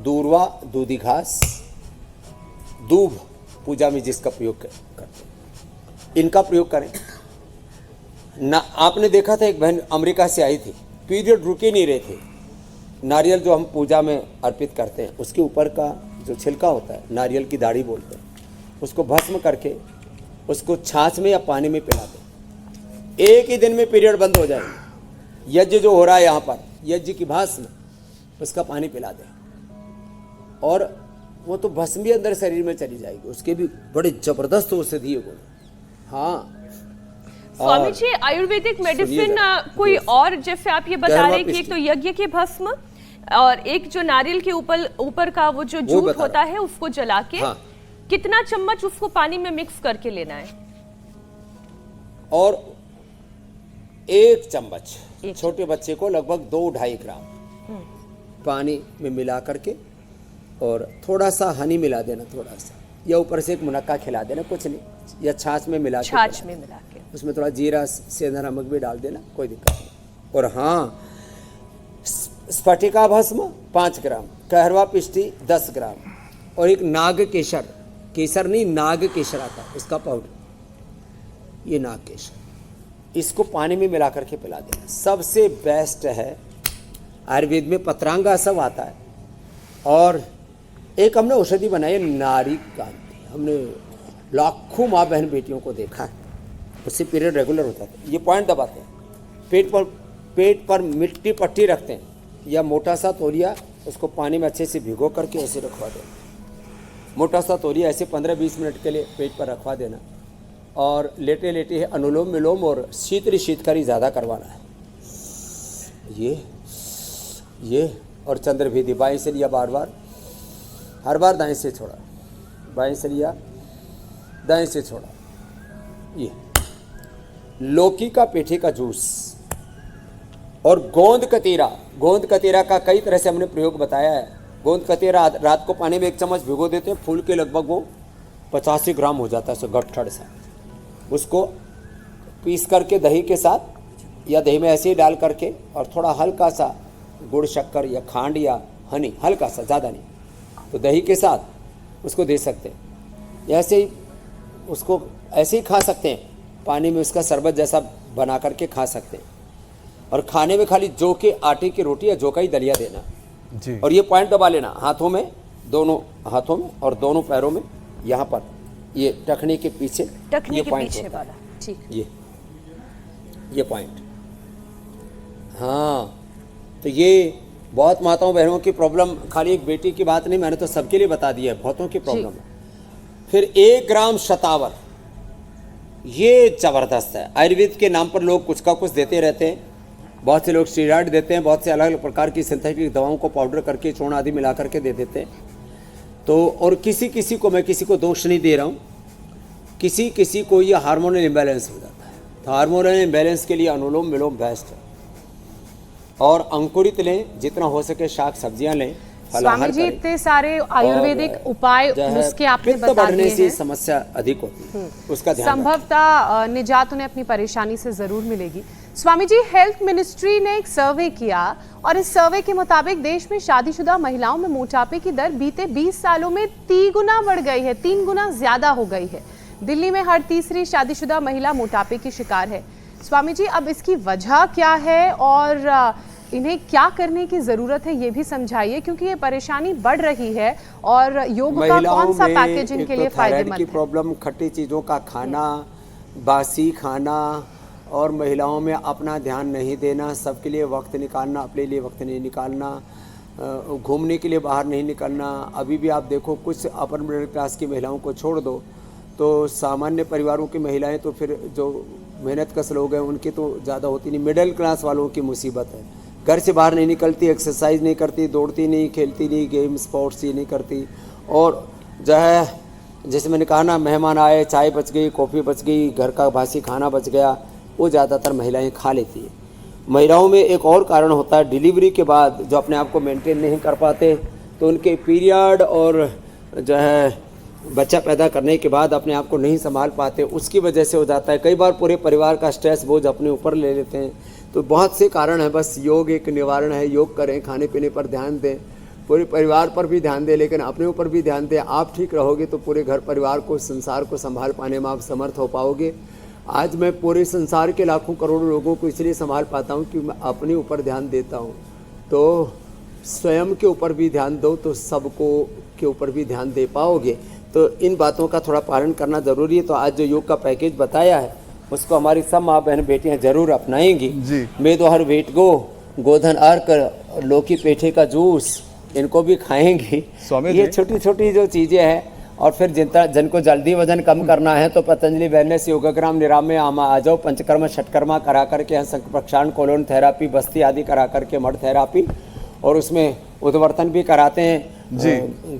दूर्वा, दूधी घास, दूब पूजा में जिसका प्रयोग करते हैं, इनका प्रयोग करें ना। आपने देखा था एक बहन अमेरिका से आई थी, पीरियड रुके नहीं रहे थे। नारियल जो हम पूजा में अर्पित करते हैं, उसके ऊपर का जो छिलका होता है, नारियल की दाढ़ी बोलते हैं, उसको भस्म करके उसको छाछ में या पानी में पिला दें, एक ही दिन में पीरियड बंद हो जाएगी। यज्ञ जो हो रहा है यहाँ पर, यज्ञ की भस्म, उसका पानी पिला दें और वो तो भस्म भी अंदर शरीर में चली जाएगी। उसके भी बड़े जबरदस्त औषधि है वो। हाँ स्वामी जी, आयुर्वेदिक मेडिसिन कोई और, जैसे आप ये बता रहे हैं कि एक तो यज्ञ की भस्म और एक जो नारियल के ऊपर का वो जो जूट होता है उसको जला के, हाँ। कितना चम्मच उसको पानी में मिक्स करके लेना है? और 1 चम्मच छोटे बच्चे को लगभग 2-2.5 ग्राम पानी में मिला करके, और थोड़ा सा हनी मिला देना, थोड़ा सा, या ऊपर से एक मुनक्का खिला देना, कुछ नहीं, या छाछ में मिला के उसमें थोड़ा जीरा, सेंधा नमक भी डाल देना, कोई दिक्कत नहीं। और हाँ, स्फटिका भस्म 5 ग्राम, कहरवा पिष्टी 10 ग्राम, और एक नाग केसर, केसर नहीं नाग केसर आता, उसका पाउडर, ये नाग केसर, इसको पानी में मिला करके पिला देना। सबसे बेस्ट है। आयुर्वेद में पत्रांगा सब आता है। और एक हमने औषधि बनाई है नारी कांति, हमने लाखों माँ बहन बेटियों को देखा है, उससे पीरियड रेगुलर होता है। ये पॉइंट दबाते हैं, पेट पर मिट्टी पट्टी रखते हैं, या मोटा सा तौलिया, उसको पानी में अच्छे से भिगो करके ऐसे रखवा देना। मोटा सा तौलिया ऐसे 15-20 मिनट के लिए पेट पर रखवा देना, और लेटे लेटे है अनुलोम विलोम और शीतकारी ज़्यादा करवाना है। ये और चंद्रभेदी, बाएं से लिया बार-बार, हर बार दाएं से छोड़ा, बाएं से लिया, दाएं से छोड़ा। ये लौकी का पेठे का जूस और गोंद कतीरा का कई तरह से हमने प्रयोग बताया है। गोंद कतीरा रात को पानी में 1 चम्मच भिगो देते हैं, फूल के लगभग वो 85 ग्राम हो जाता है, सो गट्ठड़ सा। उसको पीस करके दही के साथ या दही में ऐसे ही डाल करके, और थोड़ा हल्का सा गुड़, शक्कर या खांड या हनी, हल्का सा, ज़्यादा नहीं, तो दही के साथ उसको दे सकते हैं। ऐसे ही उसको ऐसे ही खा सकते हैं, पानी में उसका शरबत जैसा बना करके खा सकते हैं। और खाने में खाली जौ के आटे की रोटी या जौ का ही दलिया देना जी। और ये पॉइंट दबा लेना हाथों में, दोनों हाथों में और दोनों पैरों में, यहाँ पर ये टखने के पीछे, ये पॉइंट वाला, ठीक, ये पॉइंट हाँ, तो ये बहुत माताओं बहनों की प्रॉब्लम, खाली एक बेटी की बात नहीं, मैंने तो सबके लिए बता दिया है, बहुतों की प्रॉब्लम है। फिर 1 ग्राम शतावर, ये ज़बरदस्त है। आयुर्वेद के नाम पर लोग कुछ का कुछ देते रहते हैं, बहुत से लोग स्टीरॉइड देते हैं, बहुत से अलग अलग प्रकार की सिंथेटिक दवाओं को पाउडर करके चूर्ण आदि मिला करके दे देते हैं। तो और किसी किसी को, मैं किसी को दोष नहीं दे रहा हूँ, किसी किसी को ये हार्मोनल इम्बैलेंस हो जाता है, तो हार्मोनल इम्बैलेंस के लिए अनुलोम विलोम बेस्ट है। और अंकुरित लें, जितना हो सके शाक सब्जियां लें, फलाहार स्वामी जी करें। इतने सारे आयुर्वेदिक उपाय जो है, नुस्खे आपने पित्त बता बढ़ने दिए से हैं, समस्या अधिक होती है, उसका ध्यान रखें। संभवतः निजात उन्हें अपनी परेशानी से जरूर मिलेगी। स्वामी जी, हेल्थ मिनिस्ट्री ने एक सर्वे किया और इस सर्वे के मुताबिक देश में शादीशुदा महिलाओं में मोटापे की दर बीते 20 सालों में 3 गुना बढ़ गई है, 3 गुना ज्यादा हो गई है। दिल्ली में हर तीसरी शादीशुदा महिला मोटापे की शिकार है। स्वामी जी, अब इसकी वजह क्या है और इन्हें क्या करने की जरूरत है, ये भी समझाइए, क्योंकि ये परेशानी बढ़ रही है और योग का कौन सा पैकेज इनके लिए फायदेमंद की है? प्रॉब्लम, खट्टी चीज़ों का खाना, बासी खाना, और महिलाओं में अपना ध्यान नहीं देना, सबके लिए वक्त निकालना, अपने लिए वक्त नहीं निकालना, घूमने के लिए बाहर नहीं निकलना। अभी भी आप देखो, कुछ अपर मिडिल क्लास की महिलाओं को छोड़ दो तो सामान्य परिवारों की महिलाएं तो फिर जो मेहनत कश लोग हैं उनकी तो ज़्यादा होती नहीं, मिडिल क्लास वालों की मुसीबत है। घर से बाहर नहीं निकलती, एक्सरसाइज नहीं करती, दौड़ती नहीं, खेलती नहीं, गेम स्पोर्ट्स ही नहीं करती, और जो है जैसे मैंने कहा ना, मेहमान आए, चाय बच गई, कॉफ़ी बच गई, घर का बासी खाना बच गया, वो ज़्यादातर महिलाएं खा लेती हैं। महिलाओं में एक और कारण होता है, डिलीवरी के बाद जो अपने आप को मेंटेन नहीं कर पाते, तो उनके पीरियड और जो है बच्चा पैदा करने के बाद अपने आप को नहीं संभाल पाते, उसकी वजह से हो जाता है। कई बार पूरे परिवार का स्ट्रेस बोझ अपने ऊपर ले लेते हैं। तो बहुत से कारण है, बस योग एक निवारण है। योग करें, खाने पीने पर ध्यान दें, पूरे परिवार पर भी ध्यान दें, लेकिन अपने ऊपर भी ध्यान दें। आप ठीक रहोगे तो पूरे घर परिवार को, संसार को संभाल पाने में आप समर्थ हो पाओगे। आज मैं पूरे संसार के लाखों करोड़ों लोगों को इसलिए संभाल पाता हूँ कि मैं अपने ऊपर ध्यान देता हूँ। तो स्वयं के ऊपर भी ध्यान दो तो सबको के ऊपर भी ध्यान दे पाओगे। तो इन बातों का थोड़ा पालन करना ज़रूरी है। तो आज जो योग का पैकेज बताया है उसको हमारी सब माँ बहन बेटियाँ जरूर अपनाएंगी जी। मैं तो हर वेट गो, गोधन अर्क, लौकी पेठे का जूस, इनको भी खाएंगी। ये छोटी छोटी जो चीज़ें हैं। और फिर जिनको जल्दी वजन कम करना है तो पतंजलि वेलनेस योगाग्राम निरामय आमा आ जाओ। पंचकर्मा षटकर्मा करा करके यहाँ प्रक्षालन कोलोन थेरापी, बस्ती आदि करा करके मड थेरापी, और उसमें उद्वर्तन भी कराते हैं जी।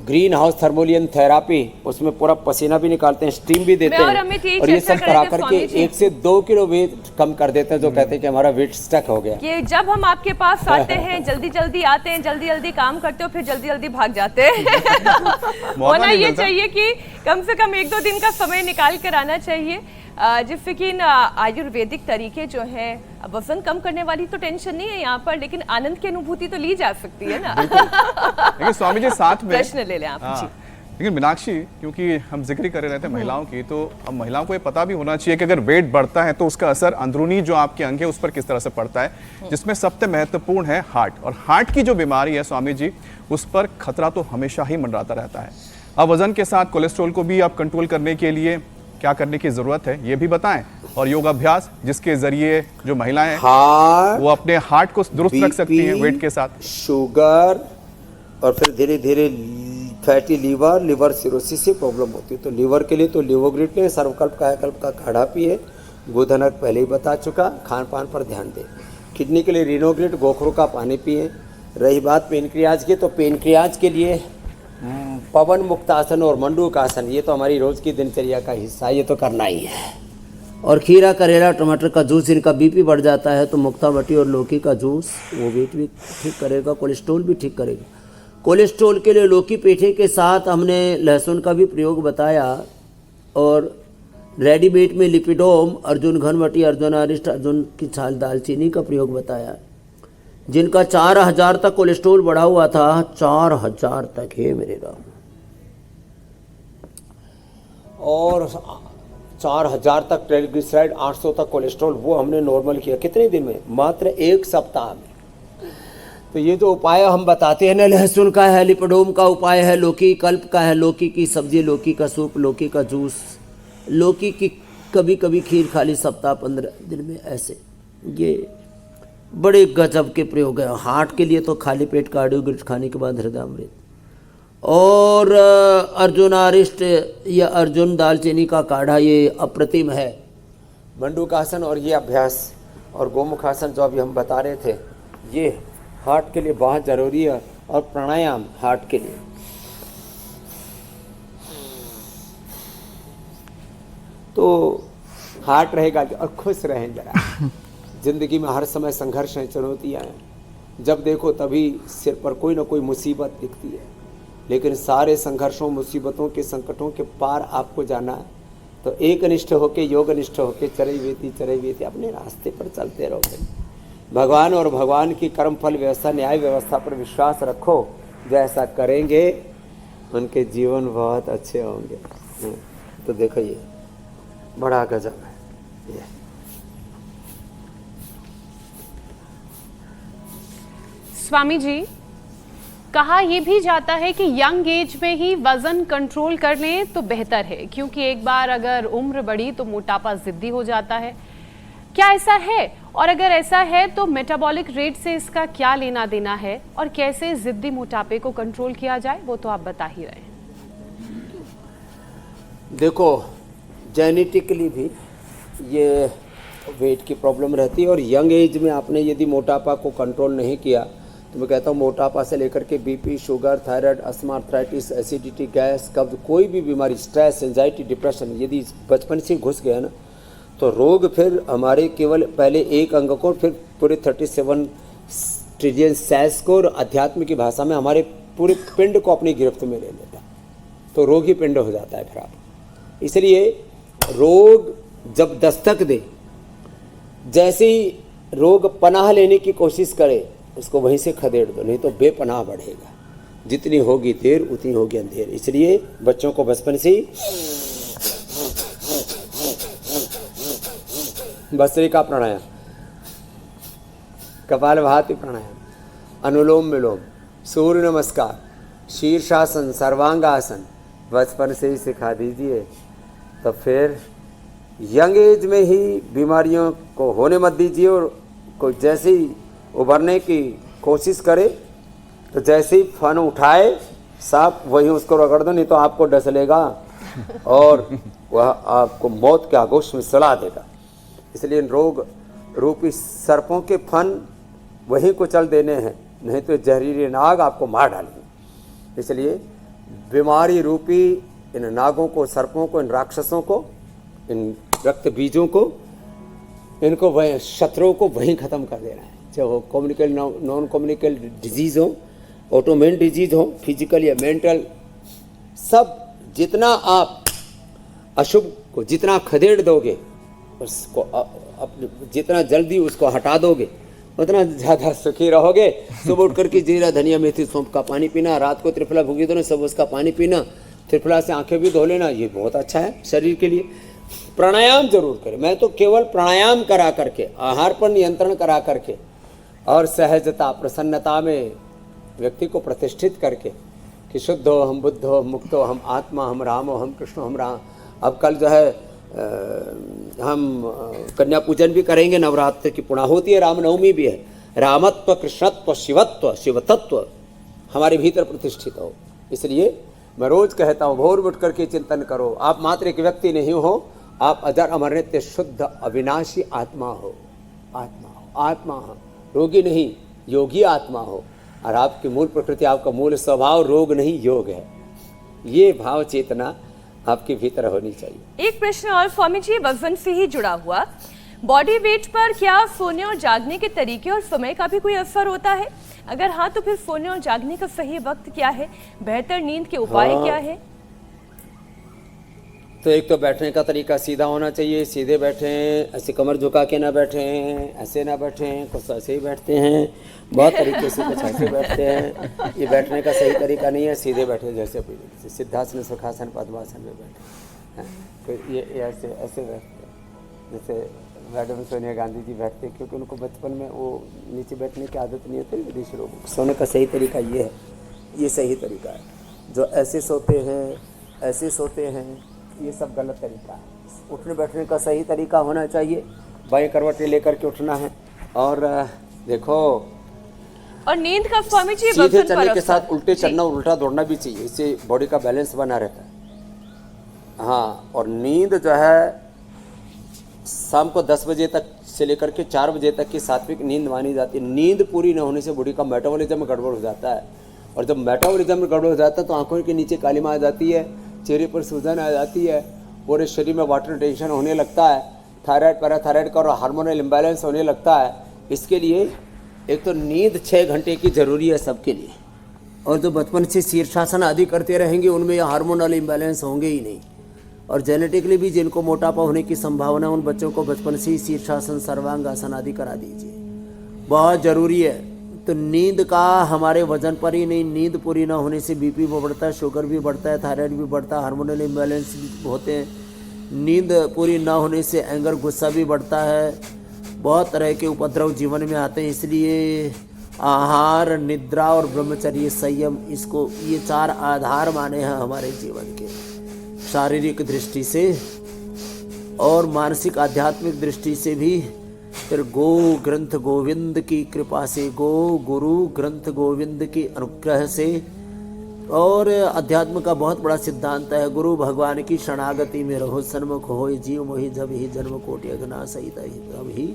ग्रीन हाउस थर्मोलियन थेरापी, उसमें पूरा पसीना भी निकालते हैं, स्टीम भी देते हैं, और ये सब करा करके 1 से 2 किलो वेट कम कर देते हैं। जो कहते हैं कि हमारा वेट स्टक हो गया। कि जब हम आपके पास आते हैं, जल्दी जल्दी आते हैं, जल्दी जल्दी काम करते हो, फिर जल्दी जल्दी भाग जाते हैं। होना ये चाहिए कि कम से कम 1-2 दिन का समय निकाल कर आना चाहिए, जिससे कि आयुर्वेदिक तरीके जो हैं, वजन कम करने वाली तो टेंशन नहीं है यहाँ पर, लेकिन आनंद की अनुभूति तो ली जा सकती है ना। लेकिन स्वामी जी साथ में प्रश्न ले लें आप। जी। लेकिन मीनाक्षी, क्योंकि हम जिक्र कर रहे थे महिलाओं की, तो अब महिलाओं को ये पता भी होना चाहिए कि अगर वेट बढ़ता है तो उसका असर अंदरूनी जो आपके अंग है उस पर किस तरह से पड़ता है, जिसमें सबसे महत्वपूर्ण है हार्ट। और हार्ट की जो बीमारी है स्वामी जी, उस पर खतरा तो हमेशा ही मंडराता रहता है। अब वजन के साथ कोलेस्ट्रॉल को भी आप कंट्रोल करने के लिए क्या करने की जरूरत है ये भी बताएं, और योग अभ्यास जिसके जरिए जो महिलाएं हैं वो अपने हार्ट को दुरुस्त रख सकती हैं वेट के साथ। शुगर और फिर धीरे धीरे फैटी लिवर सिरोसिस से प्रॉब्लम होती है। तो लीवर के लिए तो लिवोग्रिट लें, सर्वकल्प कायाकल्प का काढ़ा पिए, गोधन अर्क पहले ही बता चुका, खान पान पर ध्यान दें। किडनी के लिए रिनोग्रिट, गोखरू का पानी पिए। रही बात पेनक्रियाज की, तो पेनक्रियाज के लिए पवन मुक्तासन और मंडूकासन, ये तो हमारी रोज की दिनचर्या का हिस्सा, ये तो करना ही है। और खीरा, करेला, टमाटर का जूस, इनका बीपी बढ़ जाता है तो मुक्तावटी और लौकी का जूस, वो वेट भी ठीक करेगा, कोलेस्ट्रॉल भी ठीक करेगा। कोलेस्ट्रॉल के लिए लौकी पेठे के साथ हमने लहसुन का भी प्रयोग बताया, और रेडीमेड में लिपिडोम, अर्जुन घनवटी, अर्जुन अरिष्ट, अर्जुन की छाल, दालचीनी का प्रयोग बताया। जिनका 4000 तक कोलेस्ट्रॉल बढ़ा हुआ था, 4000 तक है मेरे राम, और 4000 तक ट्राइग्लिसराइड, 800 तक कोलेस्ट्रॉल, वो हमने नॉर्मल किया। कितने दिन में? मात्र 1 सप्ताह में। तो ये जो उपाय हम बताते हैं ना, लहसुन का है, लिपिडोम का उपाय है, लौकी कल्प का है, लौकी की सब्जी, लौकी का सूप, लौकी का जूस, लौकी की कभी कभी खीर खा ली सप्ताह 15 दिन में, ऐसे ये बड़े गजब के प्रयोग है। हार्ट के लिए तो खाली पेट कार्डियोग्रिट खाने के बाद हृदयामृत, और अर्जुनारिष्ट या अर्जुन दालचीनी का काढ़ा, ये अप्रतिम है। मंडूकासन और ये अभ्यास और गोमुखासन जो अभी हम बता रहे थे, ये हार्ट के लिए बहुत ज़रूरी है। और प्राणायाम हार्ट के लिए। तो हार्ट रहेगा और खुश रहें जरा। जिंदगी में हर समय संघर्ष हैं, चुनौतियाँ हैं। जब देखो तभी सिर पर कोई ना कोई मुसीबत दिखती है, लेकिन सारे संघर्षों, मुसीबतों के, संकटों के पार आपको जाना है। तो एक निष्ठ होके, योग निष्ठ होके चरई अपने रास्ते पर चलते रहोगे। भगवान और भगवान की कर्म फल व्यवस्था, न्याय व्यवस्था पर विश्वास रखो। जो ऐसा करेंगे उनके जीवन बहुत अच्छे होंगे। तो देखो ये बड़ा गजब है। ये स्वामी जी, कहा यह भी जाता है कि यंग एज में ही वजन कंट्रोल कर लें तो बेहतर है, क्योंकि एक बार अगर उम्र बढ़ी तो मोटापा जिद्दी हो जाता है। क्या ऐसा है? और अगर ऐसा है तो मेटाबॉलिक रेट से इसका क्या लेना देना है, और कैसे जिद्दी मोटापे को कंट्रोल किया जाए, वो तो आप बता ही रहे हैं। देखो, जेनेटिकली भी ये वेट की प्रॉब्लम रहती है, और यंग एज में आपने यदि मोटापा को कंट्रोल नहीं किया तो मैं कहता हूँ मोटापा से लेकर के BP, sugar, thyroid, asthma, arthritis, acidity, gas, कब्ज, कोई भी बीमारी, स्ट्रेस, एंजाइटी, डिप्रेशन यदि बचपन से घुस गया ना, तो रोग फिर हमारे केवल पहले एक अंग को, फिर पूरे 37 ट्रिलियन सेल्स को, और अध्यात्म की भाषा में हमारे पूरे पिंड को अपनी गिरफ्त में ले लेता। तो रोग ही पिंड हो जाता है फिर आप। इसलिए रोग जब दस्तक दे, जैसे ही रोग पनाह लेने की कोशिश करे, उसको वहीं से खदेड़ दो, नहीं तो बेपनाह बढ़ेगा। जितनी होगी देर उतनी होगी अंधेर। इसलिए बच्चों को बचपन से ही भस्त्रिका प्राणायाम, कपालभाति प्राणायाम, अनुलोम विलोम, सूर्य नमस्कार, शीर्षासन, सर्वांगासन बचपन से ही सिखा दीजिए। तो फिर यंग एज में ही बीमारियों को होने मत दीजिए। और कोई जैसे ही उभरने की कोशिश करे तो जैसे ही फन उठाए सांप, वहीं उसको रगड़ दो, नहीं तो आपको डसलेगा और वह आपको मौत के आगोश में सड़ा देगा। इसलिए रोग रूपी सर्पों के फन वहीं को चल देने हैं, नहीं तो जहरीले नाग आपको मार डालेंगे। इसलिए बीमारी रूपी इन नागों को, सर्पों को, इन राक्षसों को, इन रक्त बीजों को, इनको वह शत्रुओं को वहीं ख़त्म कर देना है। चाहे वो कम्युनिकल, नॉन कम्युनिकल डिजीज़ हो, ऑटोमेन डिजीज़ हो, फिजिकल या मेंटल, सब जितना आप अशुभ को जितना खदेड़ दोगे, उसको अपने जितना जल्दी उसको हटा दोगे, उतना ज़्यादा सुखी रहोगे। सुबह उठ करके जीरा, धनिया, मेथी, सौंफ का पानी पीना, रात को त्रिफला भूगी दो, सब उसका पानी पीना, त्रिफला से आंखें भी धो लेना, ये बहुत अच्छा है शरीर के लिए। प्राणायाम जरूर करें। मैं तो केवल प्राणायाम करा करके, आहार पर नियंत्रण करा करके और सहजता, प्रसन्नता में व्यक्ति को प्रतिष्ठित करके कि शुद्ध हो हम, बुद्ध हो, मुक्त हो हम, आत्मा हम, राम हो हम, कृष्ण हम, राम। अब कल जो है हम कन्या पूजन भी करेंगे, नवरात्र की पूर्णाहुति है, रामनवमी भी है। रामत्व, कृष्णत्व, शिवत्व, शिवतत्व हमारे भीतर प्रतिष्ठित हो। इसलिए मैं रोज कहता हूँ, भोर उठ करके चिंतन करो। आप मात्र एक व्यक्ति नहीं हो, आप अजर अमर नित्य शुद्ध अविनाशी आत्मा हो। आत्मा हो, आत्मा हो, रोगी नहीं, योगी आत्मा हो। और आपकी मूल प्रकृति, आपका मूल स्वभाव रोग नहीं योग है। ये भाव चेतना आपके भीतर होनी चाहिए। एक प्रश्न और स्वामी जी, वजन से ही जुड़ा हुआ, बॉडी वेट पर क्या सोने और जागने के तरीके और समय का भी कोई असर होता है? अगर हाँ, तो फिर सोने और जागने का सही वक्त क्या है? बेहतर नींद के उपाय क्या है? तो एक तो बैठने का तरीका सीधा होना चाहिए। सीधे बैठें, ऐसे कमर झुका के ना बैठें, ऐसे ना बैठें, कुछ ऐसे ही बैठते हैं, बहुत तरीके से कुछ ऐसे बैठते हैं। ये बैठने का सही तरीका नहीं है। सीधे बैठे, जैसे सिद्धासन, सुखासन, पद्मासन में बैठे। फिर ये ऐसे ऐसे बैठते हैं जैसे मैडम सोनिया गांधी जी बैठते, क्योंकि उनको बचपन में वो नीचे बैठने की आदत नहीं होती विदेशी लोगों को। सोने का सही तरीका ये है, ये सही तरीका है। जो ऐसे सोते हैं, ऐसे सोते हैं, ये सब गलत तरीका है। उठने बैठने का सही तरीका होना चाहिए। बाएं करवटें लेकर के उठना है और देखो और नींद का स्वामी जी सीधे वजन पर चलने के असर। साथ उल्टे जी। चलना और उल्टा दौड़ना भी चाहिए, इससे बॉडी का बैलेंस बना रहता है। हाँ, और नींद जो है शाम को 10 बजे तक से लेकर के 4 बजे तक की सात्विक नींद मानी जाती है। नींद पूरी न होने से बॉडी का मेटाबॉलिज्म गड़बड़ हो जाता है, और जब मेटाबॉलिज्म गड़बड़ हो जाता है तो आंखों के नीचे कालिमा आ जाती है, चेहरे पर सूजन आ जाती है, पूरे शरीर में वाटर टेंशन होने लगता है, थायराइड पैराथायराइड का और हार्मोनल इम्बैलेंस होने लगता है। इसके लिए एक तो नींद 6 घंटे की ज़रूरी है सबके लिए, और जो बचपन से शीर्षासन आदि करते रहेंगे उनमें यह हार्मोनल इम्बैलेंस होंगे ही नहीं। और जेनेटिकली भी जिनको मोटापा होने की संभावना, उन बच्चों को बचपन से ही शीर्षासन सर्वांग आसन आदि करा दीजिए, बहुत ज़रूरी है। तो नींद का हमारे वजन पर ही नहीं, नींद पूरी ना होने से बीपी भी बढ़ता है, शुगर भी बढ़ता है, थायराइड भी बढ़ता है, हार्मोनल इम्बैलेंस भी होते हैं। नींद पूरी ना होने से एंगर, गुस्सा भी बढ़ता है, बहुत तरह के उपद्रव जीवन में आते हैं। इसलिए आहार, निद्रा और ब्रह्मचर्य, संयम, इसको ये 4 आधार माने हैं हमारे जीवन के, शारीरिक दृष्टि से और मानसिक आध्यात्मिक दृष्टि से भी। फिर गो ग्रंथ गोविंद की कृपा से, गो गुरु ग्रंथ गोविंद की अनुग्रह से, और अध्यात्म का बहुत बड़ा सिद्धांत है, गुरु भगवान की शरणागति में रहो, सन्मुख हो जीव मोहि जब ही जन्म कोटि अघना सहित तब ही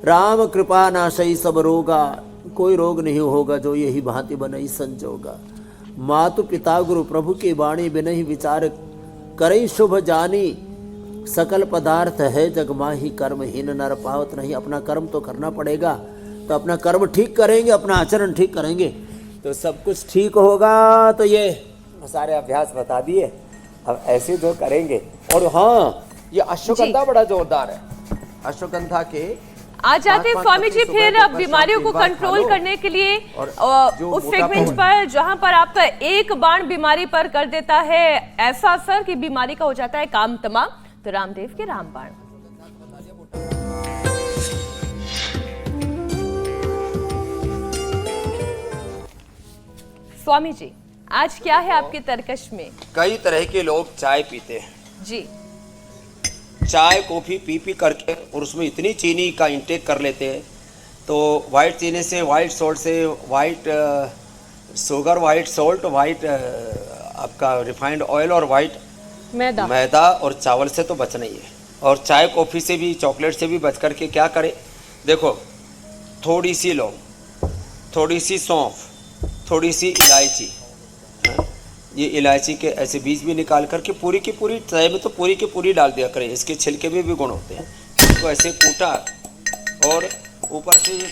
राम कृपा नाशई सब रोगा, कोई रोग नहीं होगा जो यही भांति बनई संजोगा। मातु पिता गुरु प्रभु की वाणी बिनहि विचार करई शुभ जानी, सकल पदार्थ है जग माही कर्महीन नर पावत नहीं। अपना कर्म तो करना पड़ेगा, तो अपना कर्म ठीक करेंगे, अपना आचरण ठीक करेंगे तो सब कुछ ठीक होगा। तो ये सारे अभ्यास बता दिए, अब ऐसे जो करेंगे। और हाँ, ये अश्वगंधा बड़ा जोरदार है, अश्वगंधा के आ जाते हैं स्वामी जी फिर सुबह को बीमारियों को शाम की कंट्रोल बात करने के लिए और जो उस मोटापा सेगमेंट पर जहां पर आपका एक बाण बीमारी पर कर देता है ऐसा असर कि बीमारी का हो जाता है काम तमाम। तो रामदेव के रामबाण। स्वामी जी, आज क्या है आपके तरकश में? कई तरह के लोग चाय पीते हैं जी। चाय कॉफ़ी पी करके और उसमें इतनी चीनी का इंटेक कर लेते हैं, तो वाइट चीनी से, वाइट सॉल्ट से, white sugar, white salt, white आपका रिफाइंड ऑयल और वाइट मैदा और चावल से तो बचना ही है। और चाय कॉफ़ी से भी, चॉकलेट से भी बच करके क्या करें? देखो, थोड़ी सी लौंग, थोड़ी सी सौंफ, थोड़ी सी इलायची, ये इलायची के ऐसे बीज भी निकाल करके पूरी की पूरी चाय में तो पूरी की पूरी डाल दिया करें। इसके छिलके में भी गुण होते हैं। इसको ऐसे कूटा और ऊपर से ये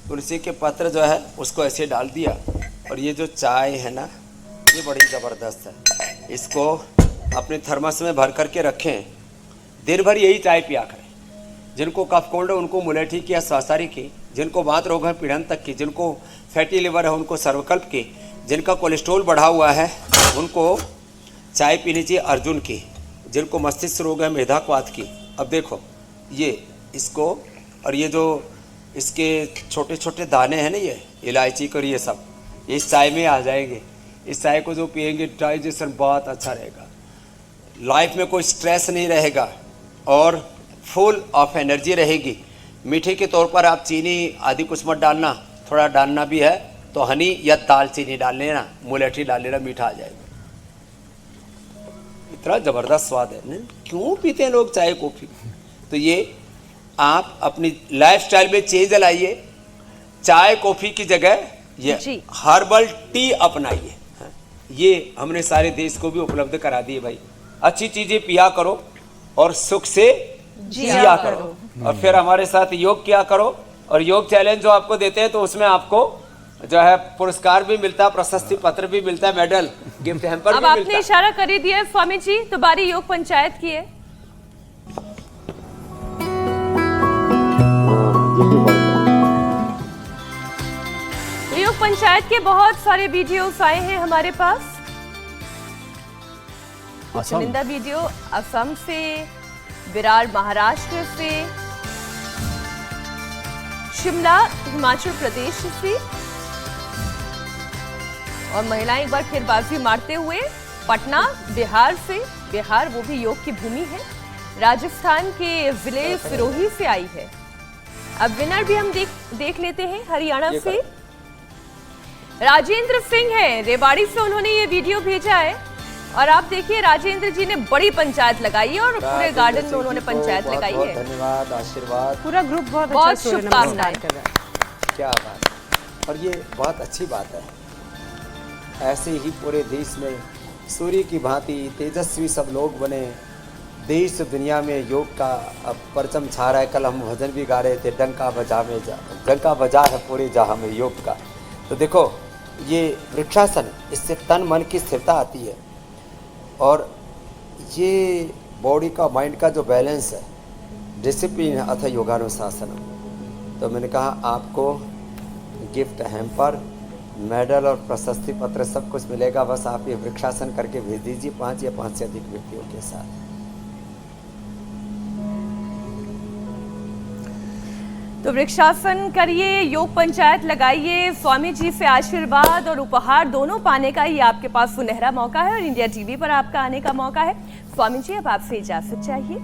तुलसी के पत्र जो है उसको ऐसे डाल दिया। और ये जो चाय है ना, ये बड़ी ज़बरदस्त है। इसको अपने थर्मस में भर करके रखें, दिन भर यही चाय पिया करें। जिनको कफ कोल्ड है उनको मुलेठी की या स्वासारी की, जिनको वात रोग है पीड़न तक की, जिनको फैटी लिवर है उनको सर्वकल्प की, जिनका कोलेस्ट्रॉल बढ़ा हुआ है उनको चाय पीनी चाहिए अर्जुन की, जिनको मस्तिष्क रोग है मेधाक्वात की। अब देखो ये इसको, और ये जो इसके छोटे छोटे दाने हैं ना, ये इलायची और ये सब इस चाय में आ जाएंगे। इस चाय को जो पिएंगे डाइजेशन बहुत अच्छा रहेगा, लाइफ में कोई स्ट्रेस नहीं रहेगा और फुल ऑफ एनर्जी रहेगी। मीठे के तौर पर आप चीनी आदि कुछ मत डालना, थोड़ा डालना भी है तो हनी या दालचीनी डाल लेना, मुलेठी डाल लेना, मीठा आ जाएगा। इतना ज़बरदस्त स्वाद है ना? क्यों पीते हैं लोग चाय कॉफ़ी? तो ये आप अपनी लाइफस्टाइल में चेंज लाइए। चाय कॉफ़ी की जगह ये हर्बल टी अपनाइए। ये हमने सारे देश को भी उपलब्ध करा दिए भाई। अच्छी चीज़ें पिया करो और सुख से जिया करो। और फिर हमारे साथ योग किया करो। और योग चैलेंज जो आपको देते हैं तो उसमें आपको जो है पुरस्कार भी मिलता है, प्रशस्ति पत्र भी मिलता है, मेडल, गिफ्ट हैम्पर भी मिलता है। अब आपने इशारा कर ही दिया स्वामी जी, तो बारी योग पंचायत की है। योग पंचायत के बहुत सारे वीडियोस आए हैं हमारे पास। चुनिंदा वीडियो असम से, विरार महाराष्ट्र से, शिमला हिमाचल प्रदेश से, और महिलाएं एक बार फिर बाजी मारते हुए पटना बिहार से, बिहार वो भी योग की भूमि है, राजस्थान के जिले सिरोही से आई है। अब विनर भी हम देख लेते हैं हरियाणा से राजेंद्र सिंह है, रेवाड़ी से उन्होंने ये वीडियो भेजा है और आप देखिए राजेंद्र जी ने बड़ी पंचायत लगाई है और पूरे गार्डन में उन्होंने पंचायत लगाई है। धन्यवाद, आशीर्वाद, पूरा ग्रुप बहुत बहुत अच्छा सूर्य शुभकामनाएं। नमस्कार कर रहा है। क्या बात है। और ये बहुत अच्छी बात है, ऐसे ही पूरे देश में सूर्य की भांति तेजस्वी सब लोग बने, देश दुनिया में योग का अब परचम छा रहा है। कल हम भजन भी गा रहे थे, डंका बजा है पूरे जहां में योग का। तो देखो ये वृक्षासन, इससे तन मन की स्थिरता आती है और ये बॉडी का माइंड का जो बैलेंस है, डिसिप्लिन है, अथ योगानुशासन। तो मैंने कहा आपको गिफ्ट हैम्पर, मेडल और प्रशस्ति पत्र सब कुछ मिलेगा, बस आप ये वृक्षासन करके भेज दीजिए 5 या 5 से अधिक व्यक्तियों के साथ। तो वृक्षासन करिए, योग पंचायत लगाइए, स्वामी जी से आशीर्वाद और उपहार दोनों पाने का ये आपके पास सुनहरा मौका है और इंडिया टीवी पर आपका आने का मौका है। स्वामी जी अब आपसे इजाजत चाहिए।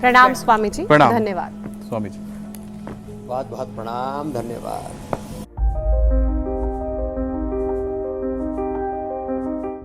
प्रणाम स्वामी जी, प्रणाम। धन्यवाद स्वामी जी। बहुत बहुत प्रणाम, धन्यवाद।